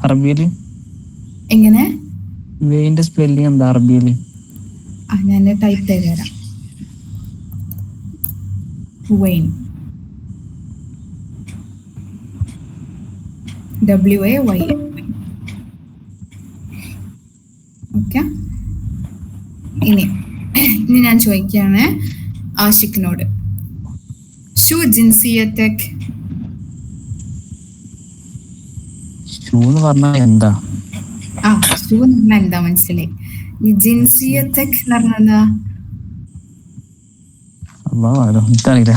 അറബിയില് എങ്ങനെ? വെയിന്റെ സ്പെല്ലിംഗ് എന്താ അറബിയില്? ഞാൻ ടൈപ്പ് ചെയ്ത് തരാം. Wayne, WAYN. ഓക്കെ. ഇനി ഞാൻ ചോദിക്കുകയാണ്, ആഷിഖിനോട്. ഷു ജിൻസിയത്തക്. ഷൂ എന്ന് പറഞ്ഞാൽ എന്താ? ഷു എന്ന് പറഞ്ഞാൽ എന്താ മനസ്സിലായി. ജിൻസിയത്തക് എന്ന് പറഞ്ഞാ എനിക്കറിയില്ല.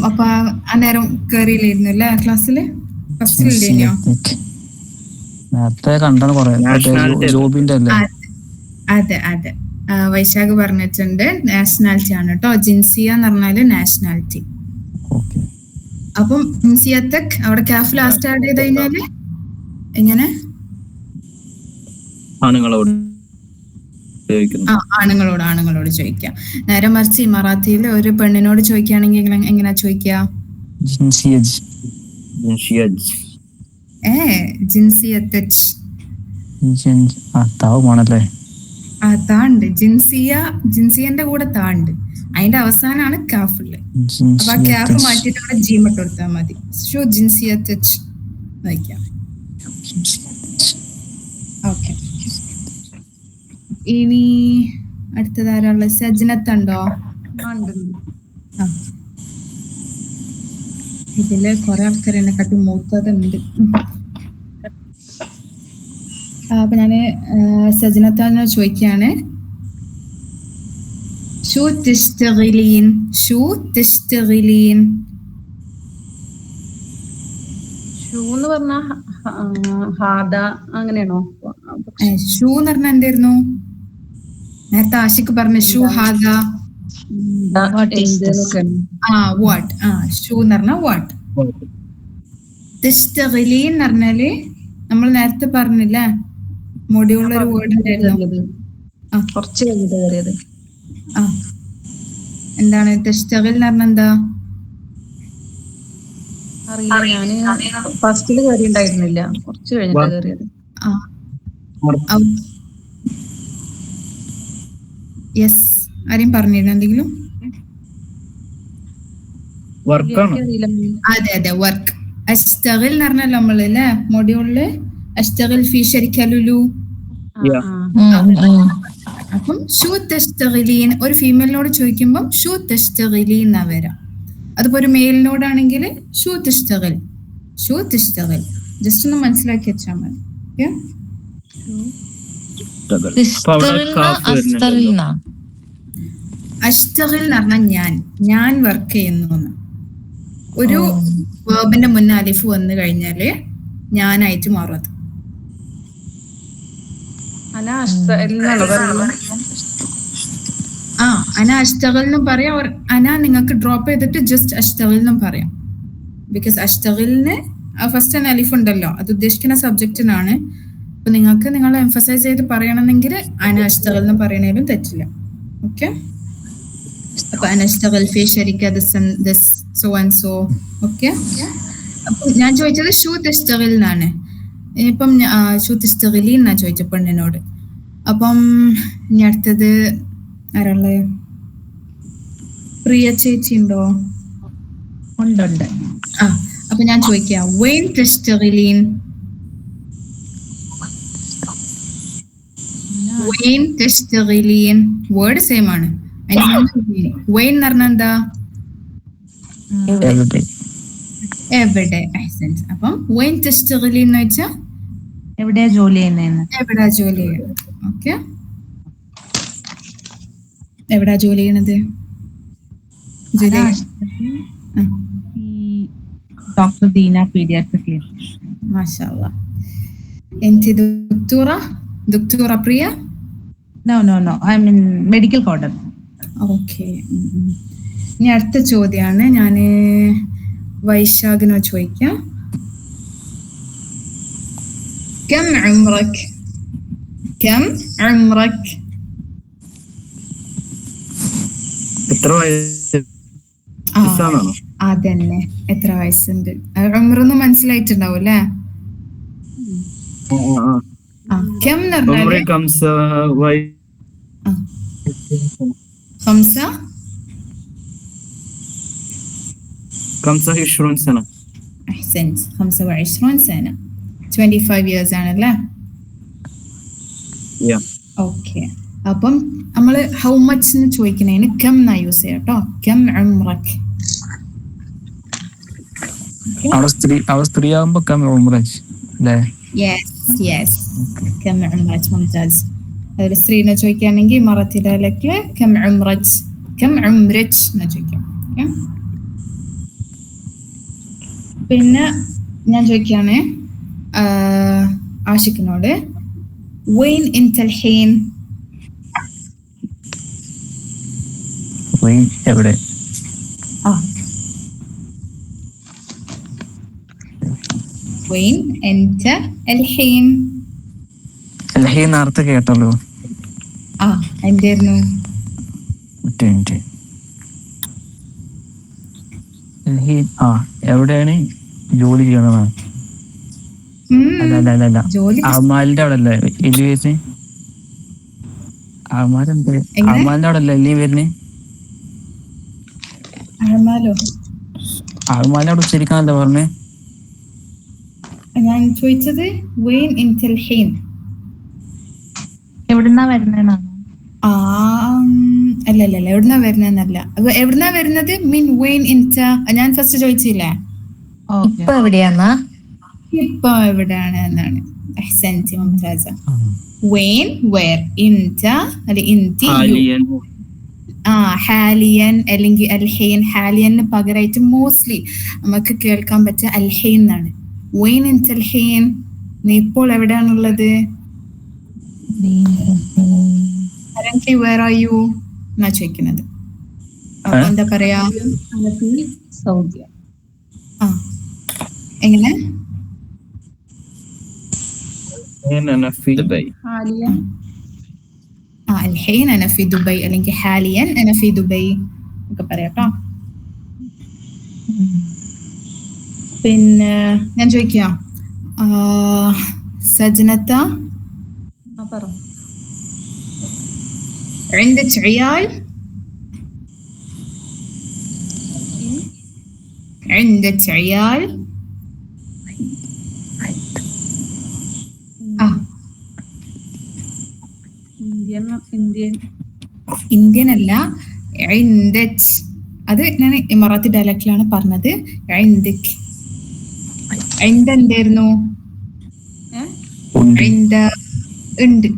അപ്പൊ അന്നേരം കേറിയില്ലായിരുന്നു അല്ലേ ക്ലാസ്സില്? ഫസ്റ്റിലില്ലയോ? നേരത്തെ കണ്ടാണ് കൊറേ ജോബിന്റെ അല്ലേ? അതെ അതെ, വൈശാഖ് പറഞ്ഞിട്ടുണ്ട്. നാഷണാലിറ്റി ആണ് കേട്ടോ. ജിൻസിയ എന്ന് പറഞ്ഞാല് നാഷണാലിറ്റി. അപ്പം ജിൻസിയത്തക് അവിടെ കാഫ് ലാസ്റ്റ് ആഡ് ചെയ്ത് കഴിഞ്ഞാല് എങ്ങനെ? ആണുങ്ങളോട് ചോദിക്കാം. നേരെ മറിച്ച് മറാത്തിയിൽ ഒരു പെണ്ണിനോട് ചോദിക്കുകയാണെങ്കിൽ എങ്ങനെയാ ചോദിക്കുക? ജിൻസിയത്തക്. താണ്ട് ജിൻസിയന്റെ കൂടെ താണ്ട്, അതിന്റെ അവസാനാണ് കാഫില്. അപ്പൊ ആ കാഫ് മാറ്റിട്ട് അവിടെ ജീം ഇട്ട് കൊടുത്താൽ മതി. ഷു ജിൻസിയത്തക് വായിക്കാം. ഓക്കെ, ഇനി അടുത്തതാരാള്? സജ്നത്തുണ്ടോ? ഇതില് കുറെ ആൾക്കാർ എന്നെക്കാട്ടി മൂത്തതുണ്ട്. അപ്പൊ ഞാന് സജ്നത്താന്ന് ചോദിക്കാണ്. ഷു തിഷ്തഗിലീൻ. ഷു തിഷ്തഗിലീൻ. ഷൂ എന്ന് പറഞ്ഞ ഹാദ അങ്ങനെയാണോ? ഷൂ എന്ന് പറഞ്ഞാൽ എന്തായിരുന്നു? നേരത്തെ ആഷിഖ് പറഞ്ഞ ഷൂ ഹാദ. വാട്ട്. ഷൂ എന്ന് പറഞ്ഞാൽ വാട്ട്. തിഷ്തഗിലീൻ എന്ന് പറഞ്ഞാല് നമ്മൾ നേരത്തെ പറഞ്ഞില്ലേ, മൊഡ്യൂളൊരു വേർഡ് ഉണ്ടായിരുന്നു. കുറച്ച് കഴിഞ്ഞിട്ട് കയറിയത്. എന്താണ് തിഷ്തഗിൽ എന്ന് പറഞ്ഞാൽ എന്താ? അറിയില്ല, ഞാന് ഫസ്റ്റില് കയറി ഉണ്ടായിരുന്നില്ല, കുറച്ച് കഴിഞ്ഞിട്ട് കയറിയത്. യെസ്, ആരെയും പറഞ്ഞിരുന്നു എന്തെങ്കിലും? അതെ അതെ, വർക്ക്. അഷ്തഗിൽ എന്ന് പറഞ്ഞാൽ നമ്മള് അല്ലേ മൊഡ്യൂളില് അഷ്തഗിൽ ഫീ ശരിക്കലുലു. അപ്പം ഷു തഷ്തഗിലീൻ ഒരു ഫീമെയിലിനോട് ചോദിക്കുമ്പോൾ ഷു തഷ്തഗിലീൻ എന്നാ വരാം. അതിപ്പോ ഒരു മെയിലിനോടാണെങ്കിൽ ഷു തിഷ്തഗിൽ. ഷു തിഷ്തഗിൽ ജസ്റ്റ് ഒന്ന് മനസ്സിലാക്കി വെച്ചാൽ മതി. അഷ്തഗിൽ എന്ന് പറഞ്ഞാൽ ഞാൻ വർക്ക് ചെയ്യുന്നു. ഒരു വേർബിന്റെ മുന്നേ അലിഫ് വന്നു കഴിഞ്ഞാല് ഞാനായിട്ട് മാറും. അത് അന അഷ്തഗിൽ എന്നും പറയാം. അന നിങ്ങൾക്ക് ഡ്രോപ്പ് ചെയ്തിട്ട് ജസ്റ്റ് അഷ്തഗിൽ എന്നും പറയാം. ബിക്കോസ് അഷ്തഗിലിന് ഫസ്റ്റ് തന്നെ അലിഫ് ഉണ്ടല്ലോ, അത് ഉദ്ദേശിക്കുന്ന സബ്ജക്റ്റിനാണ്. അപ്പൊ നിങ്ങൾക്ക് നിങ്ങൾ എംഫസൈസ് ചെയ്ത് പറയണമെങ്കിൽ അന അഷ്തഗിൽ എന്ന് പറയണേലും തെറ്റില്ല. ഓക്കെ, അപ്പൊ അന അഷ്തഗിൽ ഫീ ശരിക്ക this so and so. Okay, അപ്പൊ ഞാൻ ചോദിച്ചത് ഷൂ തഷ്തഗിൽ എന്നാണ്. ഇപ്പം ഷൂ തഷ്തഗിലീൻ എന്നാ ചോദിച്ച പെണ്ണിനോട്. അപ്പം ഇനി അടുത്തത് ആരാള്? പ്രിയ ചേച്ചി ഉണ്ടോ? ഉണ്ട്. അപ്പൊ ഞാൻ ചോദിക്കാം, വൈൻ തഷ്തഗിലീൻ. വൈൻ തഷ്തഗിലീൻ വേർഡ് സെയിം ആണ്. വൈൻ എന്ന് പറഞ്ഞാൽ എന്താ? എവിടെ. അപ്പം വൈൻ തഷ്തഗിലീൻ എന്ന് വെച്ചാൽ എവിടെയാ ജോലി ചെയ്യുന്നതെന്ന്. എവിടാ ജോലി ചെയ്യുന്നത്? ഓക്കെ, എവിടാ ജോലി ചെയ്യണത്? Doctor Deena pediatric clinic. മാഷാഅല്ലാ. انت دكتورة Priya? No, I am in medical coder. Okay, ഇനി അടുത്ത ചോദ്യമാണ്. ഞാന് വൈശാഖിനോ ചോദിക്കാം. كم عمرك? എത്ര വയസ്സാണോ? അതന്നെ, എത്ര വയസ്സുണ്ട്? ഉംറൊന്നും മനസ്സിലായിട്ടുണ്ടാവും അല്ലേ? كم نرنا خمسة 25 سنة. أحسنت، 25 سنة. 25 years أنا لا. Yeah. Okay. അപ്പം നമ്മൾ ഹൗ മച്ച് എന്ന് ചോദിക്കുന്നതിന് കം എന്നാ യൂസ് ചെയ്യാം കേട്ടോ. കം ഉംറക്. അവിടെ സ്ത്രീ ആകുമ്പോ കം ഉംറജ് അല്ലേ? യെസ് കം ഉംറജ് മുംതാസ്. അതിൽ സ്ത്രീനെ ചോദിക്കുകയാണെങ്കിൽ മറത്തിലേക്ക് കം ഉംറജ് കം ഉംറജ് എന്ന് ചോദിക്കാം. ഓക്കെ, പിന്നെ ഞാൻ ചോദിക്കുകയാണ് ആഷിഖിനോട്, വൈൻ ഇൻ തൽഹീൻ. എവിടെ? വൈൻ എൻത അൽഹീൻ. അൽഹീൻ നേരത്തെ കേട്ടല്ലോ. എന്തായിരുന്നു? എവിടെയാണ് ജോലി ചെയ്യണതാണ്? അല്ല അമാലിന്റെ അവിടെ അല്ലേ എലി വരുന്നേ? അമാലെന്ത് അമാലിന്റെ അവിടെ അല്ലേ എലി വരുന്നേ? അമാലിന്റെ അവിടെ ഉച്ചരിക്കാനല്ലേ പറഞ്ഞേ? ഞാൻ ചോദിച്ചത് വൈൻ ഇൻ തൽഹീൻ എവിടുന്നാ വരുന്നതാണോ? അല്ല എവിടുന്നാ വരുന്നല്ല. എവിടുന്നാ വരുന്നത് മീൻ വൈൻ ഇൻ ഞാൻ ഫസ്റ്റ് ചോദിച്ചില്ലേ ഇപ്പൊ എവിടെയാന്നാ? ഇപ്പൊ എവിടെയാണ് എന്നാണ്. അഹ്സൻതി മുംതാസ. വൈൻ വേർ ഇൻത അല്ല ഇന്തി യു. ഹാലിയൻ അല്ലെങ്കിൽ അൽഹൈൻ. ഹാലിയന് പകരമായിട്ട് മോസ്റ്റ്ലി നമുക്ക് കേൾക്കാൻ പറ്റുക അൽഹൈൻ എന്നാണ്. വൈൻ ഇൻ തൽഹൈൻ, നീ ഇപ്പോൾ എവിടെയാണുള്ളത്? കറന്റ്ലി വേർ ആർ യു എന്നാ ചോദിക്കുന്നത്. അപ്പൊ എന്താ പറയാ? സൗദി. എങ്ങനെ? الحين أنا في دبي അല്ലെങ്കിൽ حاليا أنا في دبي ഒക്കെ പറയാട്ടോ. പിന്നെ ഞാൻ ചോദിക്കാം സജ്നത്ത, عندك عيال؟ عندك عيال؟ ഇന്ത്യൻ അല്ല, അത് ഞാൻ ഇമറാത്തി ഡയലക്റ്റിലാണ് പറഞ്ഞത്. എന്തായിരുന്നു? ഉണ്ട്.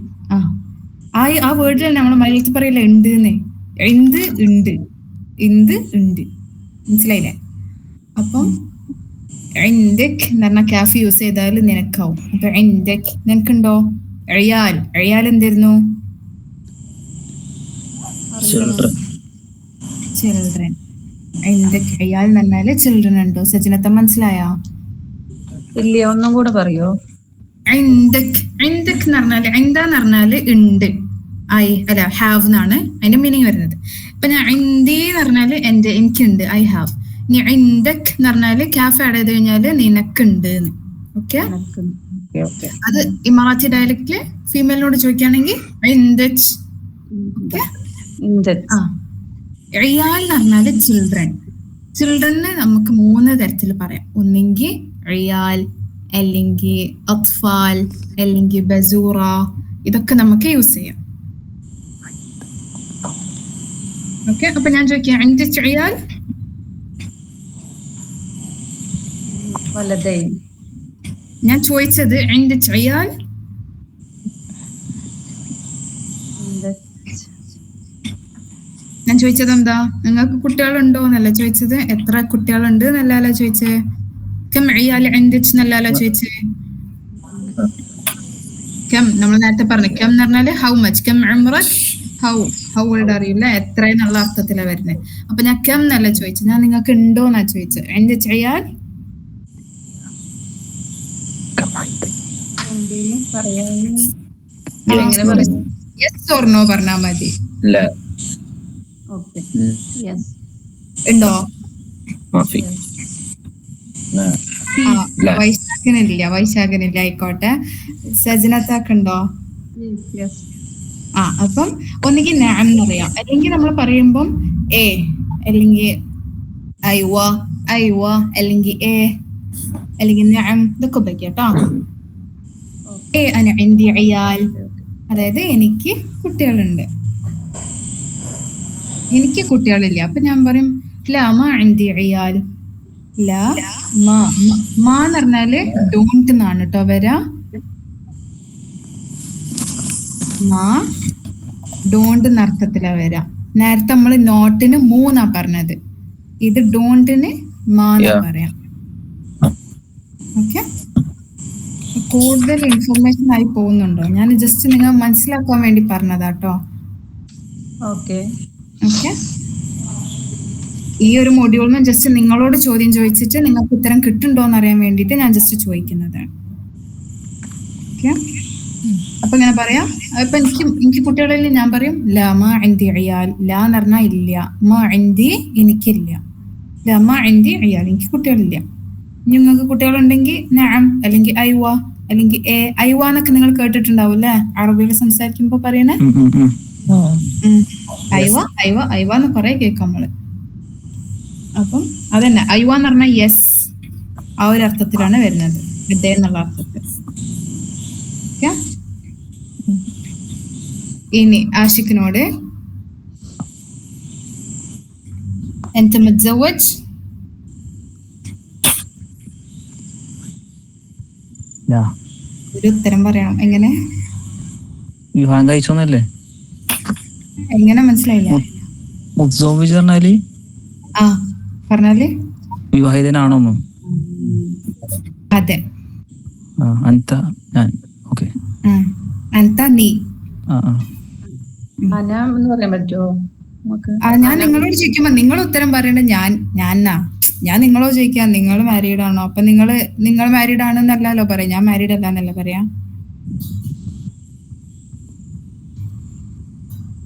ആ വേർഡിലാണ് നമ്മളെ മലയാളത്തിൽ പറയില്ല ഉണ്ട് എന്ന്. ഉണ്ട് മനസ്സിലായില്ലേ? അപ്പം എന്ന് പറഞ്ഞാൽ കാഫി യൂസ് ചെയ്താൽ നിനക്കാവും. അപ്പൊ നിനക്കുണ്ടോ? അഴിയാൽ എന്തായിരുന്നു? ചിൽഡ്രൻ. അഴിയാൽ എന്ന് പറഞ്ഞാല് ചിൽഡ്രൻ ഉണ്ടോ? സജ്നത്ത മനസ്സിലായോ? ഇല്ല, ഒന്നും കൂടെ പറയോ? എന്ന് പറഞ്ഞാല് ഉണ്ട്, ഐ അല്ല ഹാവ് എന്നാണ് അതിന്റെ മീനിങ് വരുന്നത്. ഇപ്പൊ ഞാൻ ഇന്ത്യ എന്ന് പറഞ്ഞാല് എനിക്കുണ്ട്, ഐ ഹാവ്. ഇനി എന്ന് പറഞ്ഞാല് കാഫ് ആഡ് ചെയ്ത് കഴിഞ്ഞാല് നിനക്കുണ്ട്. ഓക്കെ, അത് ഇമറാത്തി ഡയലക്റ്റില് ഫീമെയിലിനോട് ചോദിക്കുകയാണെങ്കിൽ ഇയാൽ എന്ന് പറഞ്ഞാല് ചിൽഡ്രന് നമുക്ക് 3 തരത്തിൽ പറയാം. ഒന്നെങ്കിൽ ഇയാൽ, അല്ലെങ്കിൽ അത്ഫാൽ, അല്ലെങ്കിൽ ബസൂറ. ഇതൊക്കെ നമുക്ക് യൂസ് ചെയ്യാം. ഓക്കെ, അപ്പൊ ഞാൻ ചോദിക്കാം ഇയാൽ ഞാൻ ചോദിച്ചത് ഇയാൽ ഞാൻ ചോദിച്ചത് എന്താ? നിങ്ങൾക്ക് കുട്ടികളുണ്ടോ എന്നല്ല ചോദിച്ചത്, എത്ര കുട്ടികളുണ്ട് എന്നല്ല ചോദിച്ചേ. കം ഇയാൽ എന്നല്ല ചോദിച്ചേ. കം നമ്മൾ നേരത്തെ പറഞ്ഞു. കം എന്ന് പറഞ്ഞാല് ഹൗ മച്ച്. കം ഉംറക്, ഹൗ ഓൾഡ് ആർ യു, എത്ര എന്നുള്ള അർത്ഥത്തിലാണ് വരുന്നത്. അപ്പൊ ഞാൻ കം എന്നല്ല ചോദിച്ചത്, ഞാൻ നിങ്ങൾക്ക് ഉണ്ടോ എന്നാ ചോദിച്ചത്. എന്റെ ചെയ്യാൽ യെസ് ഓർ നോ പറഞ്ഞാ മതി. ഉണ്ടോ? വൈശാഖനില്ല, ആയിക്കോട്ടെ. സജനത്താക്കുണ്ടോ? അപ്പം ഒന്നുകിൽ ഞാൻ പറയാം, അല്ലെങ്കിൽ നമ്മൾ പറയുമ്പം എ, അല്ലെങ്കിൽ ഐവ, അല്ലെങ്കിൽ എ, അല്ലെങ്കിൽ നഅം. ഇതൊക്കെ ഉപയോഗിക്കാം കേട്ടോ. എ അന عندي عيال, അതായത് എനിക്ക് കുട്ടികളുണ്ട്, എനിക്ക് കുട്ടികളില്ല. അപ്പൊ ഞാൻ പറയും ലാ മാ ഇൻദി ഇയാൽ. ലാ മാ മാ എന്ന് പറഞ്ഞാല് ഡോണ്ട് എന്നാണ് കേട്ടോ വരാ. മാ ഡോണ്ട് എന്ന അർത്ഥത്തിലാ വരാ. നേരത്തെ നമ്മള് നോട്ടിന് മൂന്നാ പറഞ്ഞത്, ഇത് ഡോണ്ടിന് മാന്നാ പറയാം. ഓക്കെ, കൂടുതൽ ഇൻഫർമേഷൻ ആയി പോകുന്നുണ്ടോ? ഞാൻ ജസ്റ്റ് നിങ്ങൾ മനസ്സിലാക്കാൻ വേണ്ടി പറഞ്ഞതാട്ടോ. ഓക്കെ. ഓക്കെ, ഈ ഒരു മൊഡ്യൂളിന് ജസ്റ്റ് നിങ്ങളോട് ചോദ്യം ചോദിച്ചിട്ട് നിങ്ങൾക്ക് ഉത്തരം കിട്ടുന്നുണ്ടോ എന്ന് അറിയാൻ വേണ്ടിയിട്ട് ഞാൻ ജസ്റ്റ് ചോദിക്കുന്നതാണ്. ഓക്കെ, അപ്പൊ ഇങ്ങനെ പറയാം. അപ്പൊ എനിക്ക് കുട്ടികളിൽ ഞാൻ പറയും ലാ മാ ഇൻദി ഇയാൽ. ലാ എന്ന് പറഞ്ഞാൽ ഇല്ല, മാ ഇൻദി എനിക്കില്ല. ലാ മാ ഇൻദി ഇയാൽ, എനിക്ക് കുട്ടികളില്ല. നിങ്ങൾക്ക് കുട്ടികളുണ്ടെങ്കിൽ നഅം അല്ലെങ്കിൽ ഐവ അല്ലെങ്കിൽ ഐവ എന്നൊക്കെ നിങ്ങൾ കേട്ടിട്ടുണ്ടാവും അല്ലേ, അറബിയിൽ സംസാരിക്കുമ്പോ പറയണേ. ഐവ ഐവ ഐവ എന്ന് കുറെ കേൾക്കാം നമ്മള്. അപ്പം അതന്നെ ഐവ എന്ന് പറഞ്ഞാൽ യെസ്, ആ ഒരു അർത്ഥത്തിലാണ് വരുന്നത്, അതെ എന്നുള്ള അർത്ഥത്തിൽ. ഓക്കെ, ഇനി ആഷിഖിനോട് أنت متزوج؟ ലാ ഒരു ഉത്തരം പറയണം. എങ്ങനെ വിവാഹം കഴിച്ചോന്നല്ലേ? എങ്ങനെ മനസ്സിലായില്ല? മുത്സവ്വിജ് പറഞ്ഞാല് ആ പറഞ്ഞാല് വിവാഹിതനാണോന്ന്? അതെ. അൻത ഞാൻ. ഓക്കെ, അൻത നീ. അനാം എന്ന് പറയാൻ പറ്റുമോ നമുക്ക്? ഞാൻ നിങ്ങളോട് ചോദിക്കുമ്പോ നിങ്ങൾ ഉത്തരം പറയേണ്ടത് ഞാൻ നിങ്ങളോട് ചോദിക്കാം നിങ്ങൾ മാരീഡ് ആണോ, അപ്പൊ നിങ്ങൾ മാരീഡ് ആണെന്നല്ലോ പറയാം, ഞാൻ മാരീഡ് അല്ല എന്നല്ല പറയാ.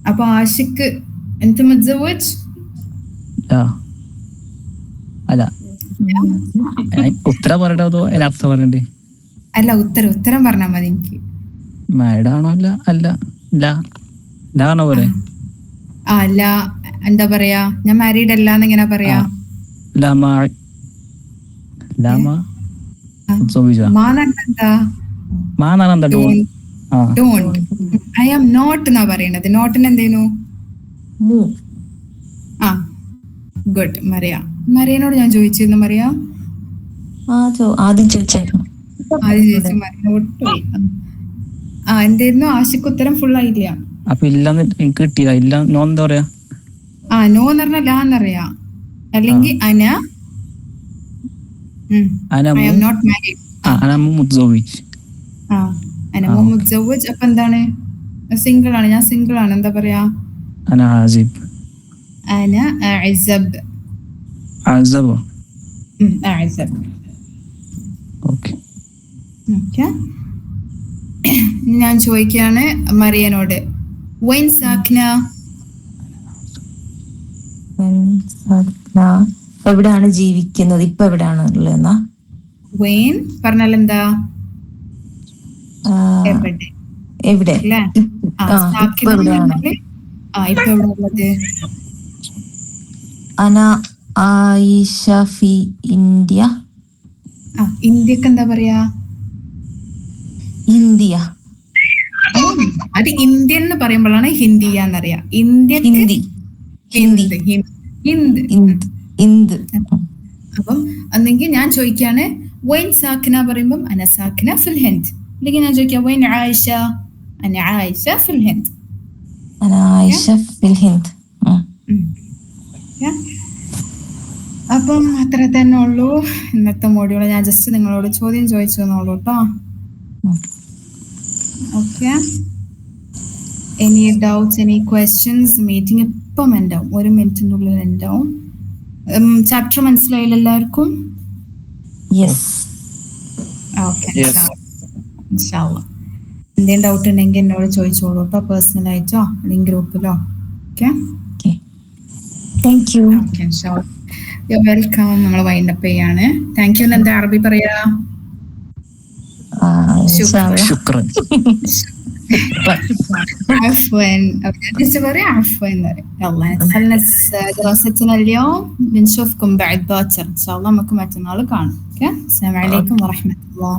അപ്പൊ ആഷിക്ക് എന്ത് മത്സവച്ച് അല്ല ഉത്തരം പറയണ്ടോ അതോ അതിനർത്ഥം പറയണ്ടേ? അല്ല, ഉത്തരം പറഞ്ഞാൽ മതി. എനിക്ക് മാരീഡ് ആണോ? അല്ല അല്ല ലാണോ പോലെ? അല്ല, എന്താ പറയാ, ഞാൻ മാരീഡ് അല്ല എന്നെങ്ങനെ പറയാ? ഐ ആം നോട്ട് എന്നാ പറയണത്. നോട്ടിന് എന്തേനു? ആ ഗുഡ്. മറിയനോട് ഞാൻ ചോദിച്ചിരുന്നു. മറിയ ആദ്യം ചോദിച്ചായിരുന്നു. എന്തായിരുന്നു ആശിക്ക് ഉത്തരം ഫുൾ ആയില്ല. അപ്പൊ ഇല്ലെന്ന് എനിക്ക് കിട്ടിയില്ല. ഇല്ല, നോ എന്താ പറയാ? നോ എന്ന് പറഞ്ഞാൽ ലാ എന്നറിയാ, അല്ലെങ്കിൽ നോട്ട് മാരീഡ്. അപ്പൊ എന്താണ്? സിംഗിൾ ആണ്, ഞാൻ സിംഗിൾ ആണ്. എന്താ പറയാ? ഞാൻ ചോദിക്കാണ് മറിയനോട്, വൈൻ സാക്ന എവിടെയാണ് ജീവിക്കുന്നത്? ഇപ്പൊ എവിടെയാണ് ഉള്ളതെന്നാ? വൈൻ പറഞ്ഞാൽ എന്താ? എവിടെ? ഇപ്പൊ എവിടെ ഉള്ളത്? അന ആയിഷ ഫി ഇന്ത്യ. ഇന്ത്യക്ക് എന്താ പറയാ? ഇന്ത്യ. അത് ഇന്ത്യൻ എന്ന് പറയുമ്പോഴാണ് ഹിന്ദിയാന്നറിയാം. ഇന്ത്യ ഹിന്ദ്. അപ്പം അന്നെങ്കിൽ ഞാൻ ചോദിക്കാണ് വൈൻ സാക്കിന പറയുമ്പം അന സാക്കിന ഫിൽ ഹിന്ദ്. അല്ലെങ്കിൽ ഞാൻ ചോദിക്കാം വൈൻ ആയിഷ, അന ആയിഷ ഫിൽ ഹിന്ദ്. അപ്പം അത്ര തന്നെ ഉള്ളൂ ഇന്നത്തെ മോഡ്യൂൾ. ഞാൻ ജസ്റ്റ് നിങ്ങളോട് ചോദ്യം ചോദിച്ചു എന്നുള്ളൂ കേട്ടോ. Okay, any doubts, any questions? Meeting ഇപ്പം ഉണ്ടാവും, 1 മിനിറ്റിൻ്റെ ഉള്ളിൽ ഉണ്ടാവും. ചാപ്റ്റർ മനസ്സിലായില്ല എല്ലാവർക്കും? ഓക്കെ, എന്തെങ്കിലും ഡൗട്ട് ഉണ്ടെങ്കിൽ എന്നോട് ചോദിച്ചോളൂ കേട്ടോ, പേഴ്സണലായിട്ടോ അല്ലെങ്കിൽ ഗ്രൂപ്പിലോ. Okay, thank you. വെൽക്കം. നമ്മൾ വൈൻഡപ്പ് ചെയ്യാണ്. Thank you. എന്താ അറബി പറയാ? ശുക്രൻ. عفوا عفوا. يلا نسألنا دراستنا اليوم، بنشوفكم بعد باكر إن شاء الله. معكم اعتمال. السلام عليكم ورحمة الله.